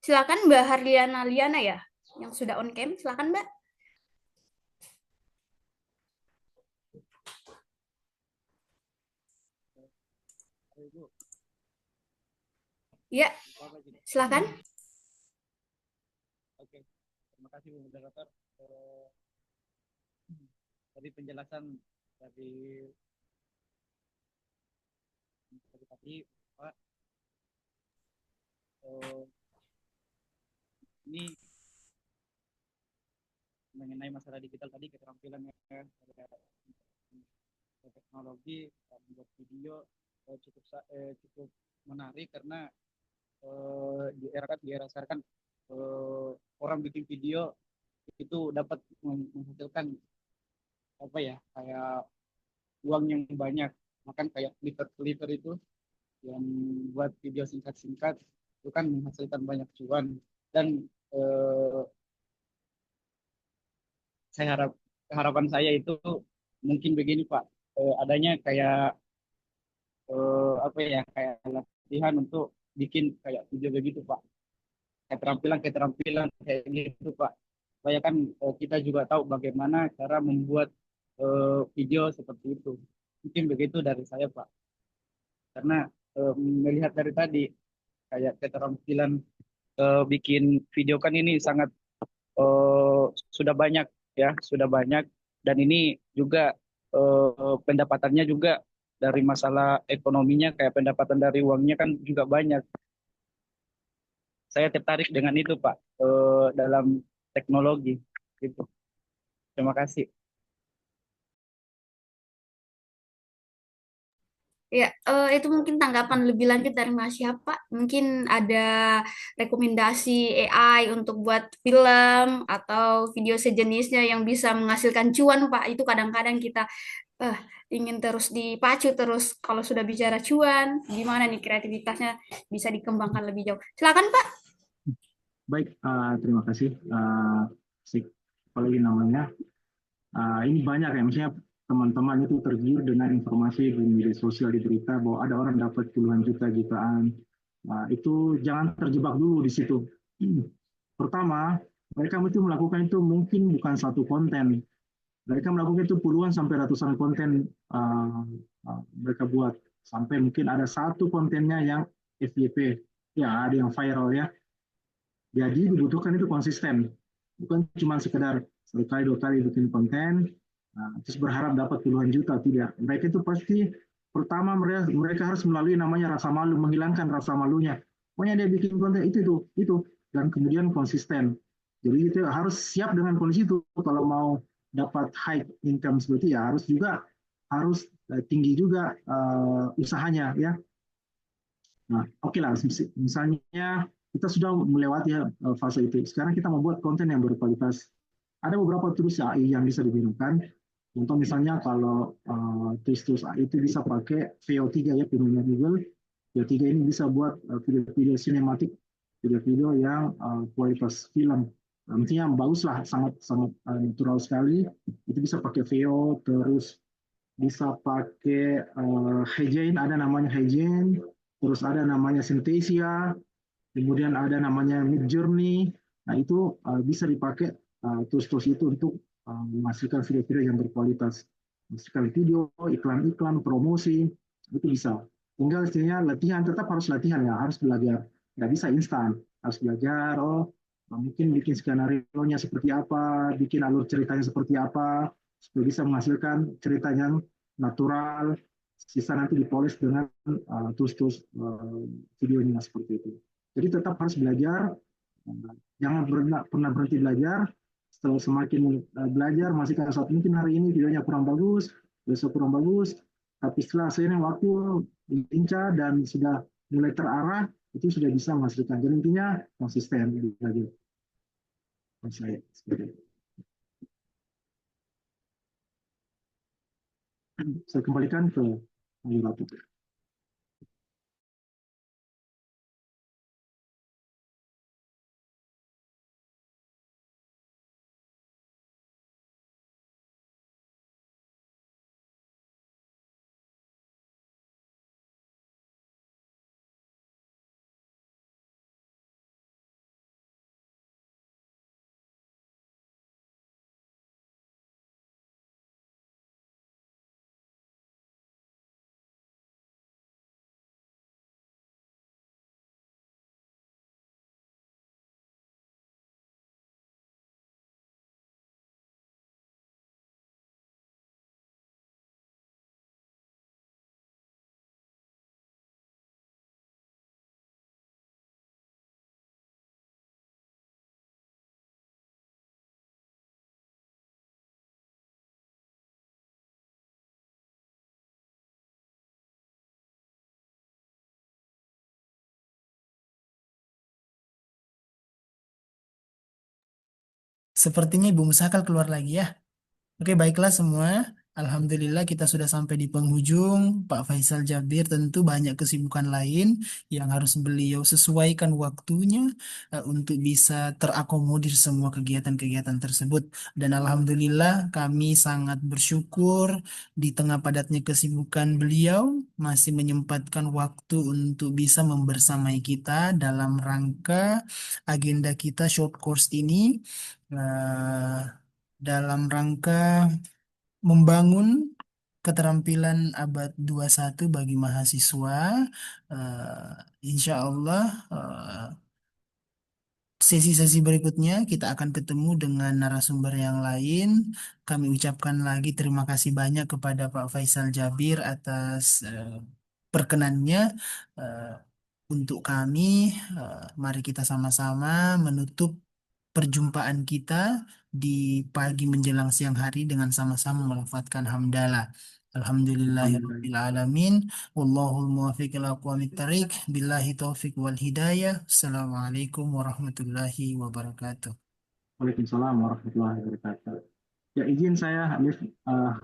Silakan Mbak Harliana Liana ya, yang sudah on cam, silakan Mbak. Ya, silakan. Oke, terima kasih Bu Moderator. Dari penjelasan dari tadi, Pak, ini mengenai masalah digital tadi, keterampilan teknologi membuat video cukup menarik karena di era sekarang kan orang bikin video itu dapat menghasilkan apa ya, kayak uang yang banyak. Makan kayak Twitter itu yang buat video singkat-singkat itu kan menghasilkan banyak cuan. Dan harapan saya itu mungkin begini Pak, adanya kayak apa ya, kayak latihan untuk bikin kayak video begitu Pak, keterampilan kayak gitu Pak, supaya kan kita juga tahu bagaimana cara membuat video seperti itu. Mungkin begitu dari saya Pak, karena melihat dari tadi kayak keterampilan bikin video kan ini sangat eh, sudah banyak, ya sudah banyak, dan ini juga pendapatannya juga dari masalah ekonominya, kayak pendapatan dari uangnya kan juga banyak. Saya tertarik dengan itu Pak, dalam teknologi gitu. Terima kasih. Ya, itu mungkin tanggapan lebih lanjut dari Mas siapa? Mungkin ada rekomendasi AI untuk buat film atau video sejenisnya yang bisa menghasilkan cuan, Pak. Itu kadang-kadang kita eh, ingin terus dipacu terus kalau sudah bicara cuan, gimana nih kreativitasnya bisa dikembangkan lebih jauh. Silakan, Pak. Baik, terima kasih. Apalagi namanya, ini banyak ya, misalnya teman-teman itu tergiur dengan informasi di media sosial, di berita bahwa ada orang dapat puluhan juta, jutaan. Itu jangan terjebak dulu di situ. Pertama, mereka itu melakukan itu mungkin bukan satu konten. Mereka melakukan itu puluhan sampai ratusan konten mereka buat. Sampai mungkin ada satu kontennya yang FYP. Ya, ada yang viral ya. Jadi dibutuhkan itu konsisten. Bukan cuma sekedar sekali dua kali bikin konten, terus berharap dapat puluhan juta. Tidak. Mereka itu pasti pertama mereka harus melalui namanya rasa malu, menghilangkan rasa malunya. Pokoknya dia bikin konten itu, dan kemudian konsisten. Jadi itu harus siap dengan kondisi itu. Kalau mau dapat high income seperti ya harus tinggi juga usahanya ya. Nah, oke lah, misalnya kita sudah melewati fase itu. Sekarang kita membuat konten yang berkualitas. Ada beberapa tools AI yang bisa digunakan. Contoh misalnya kalau tools AI itu bisa pakai VO3 ya, filmnya Google. VO3 ini bisa buat video-video sinematik, video-video yang kualitas film. Nantinya bagus lah, sangat sangat natural sekali. Itu bisa pakai VO, terus bisa pakai Hygiene, ada namanya Hygiene, terus ada namanya Synthesia, kemudian ada namanya Midjourney. Nah, itu bisa dipakai tools-tools itu untuk menghasilkan video-video yang berkualitas. Menghasilkan video, iklan-iklan, promosi, itu bisa. Tinggal istilahnya latihan, tetap harus latihan ya, harus belajar. Nggak bisa instan, harus belajar, mungkin bikin skenario-nya seperti apa, bikin alur ceritanya seperti apa, supaya bisa menghasilkan cerita yang natural, sisa nanti dipolis dengan tools-tools videonya seperti itu. Jadi tetap harus belajar, jangan pernah berhenti belajar. Setelah semakin belajar, masih kan saat mungkin hari ini videonya kurang bagus, besok kurang bagus, tapi setelah seiring waktu lincah dan sudah mulai terarah, itu sudah bisa menghasilkan. Jadi intinya konsisten belajar. Saya kembalikan ke moderator. Sepertinya Ibu Musakal keluar lagi ya. Oke, baiklah semua. Alhamdulillah kita sudah sampai di penghujung. Pak Faisal Jabir tentu banyak kesibukan lain yang harus beliau sesuaikan waktunya untuk bisa terakomodir semua kegiatan-kegiatan tersebut. Dan alhamdulillah kami sangat bersyukur di tengah padatnya kesibukan beliau masih menyempatkan waktu untuk bisa membersamai kita dalam rangka agenda kita short course ini. Dalam rangka membangun keterampilan abad 21 bagi mahasiswa. Insya Allah sesi-sesi berikutnya kita akan ketemu dengan narasumber yang lain. Kami ucapkan lagi terima kasih banyak kepada Pak Faisal Jabir atas perkenannya. Eh, untuk kami, mari kita sama-sama menutup perjumpaan kita di pagi menjelang siang hari dengan sama-sama melafadzkan hamdalah. Alhamdulillahirabbil alamin. Wallahul muwaffiq ila aqwamit thariq. Billahi taufik wal hidayah. Assalamualaikum warahmatullahi wabarakatuh. Waalaikumsalam warahmatullahi wabarakatuh. Ya, izin saya Hanif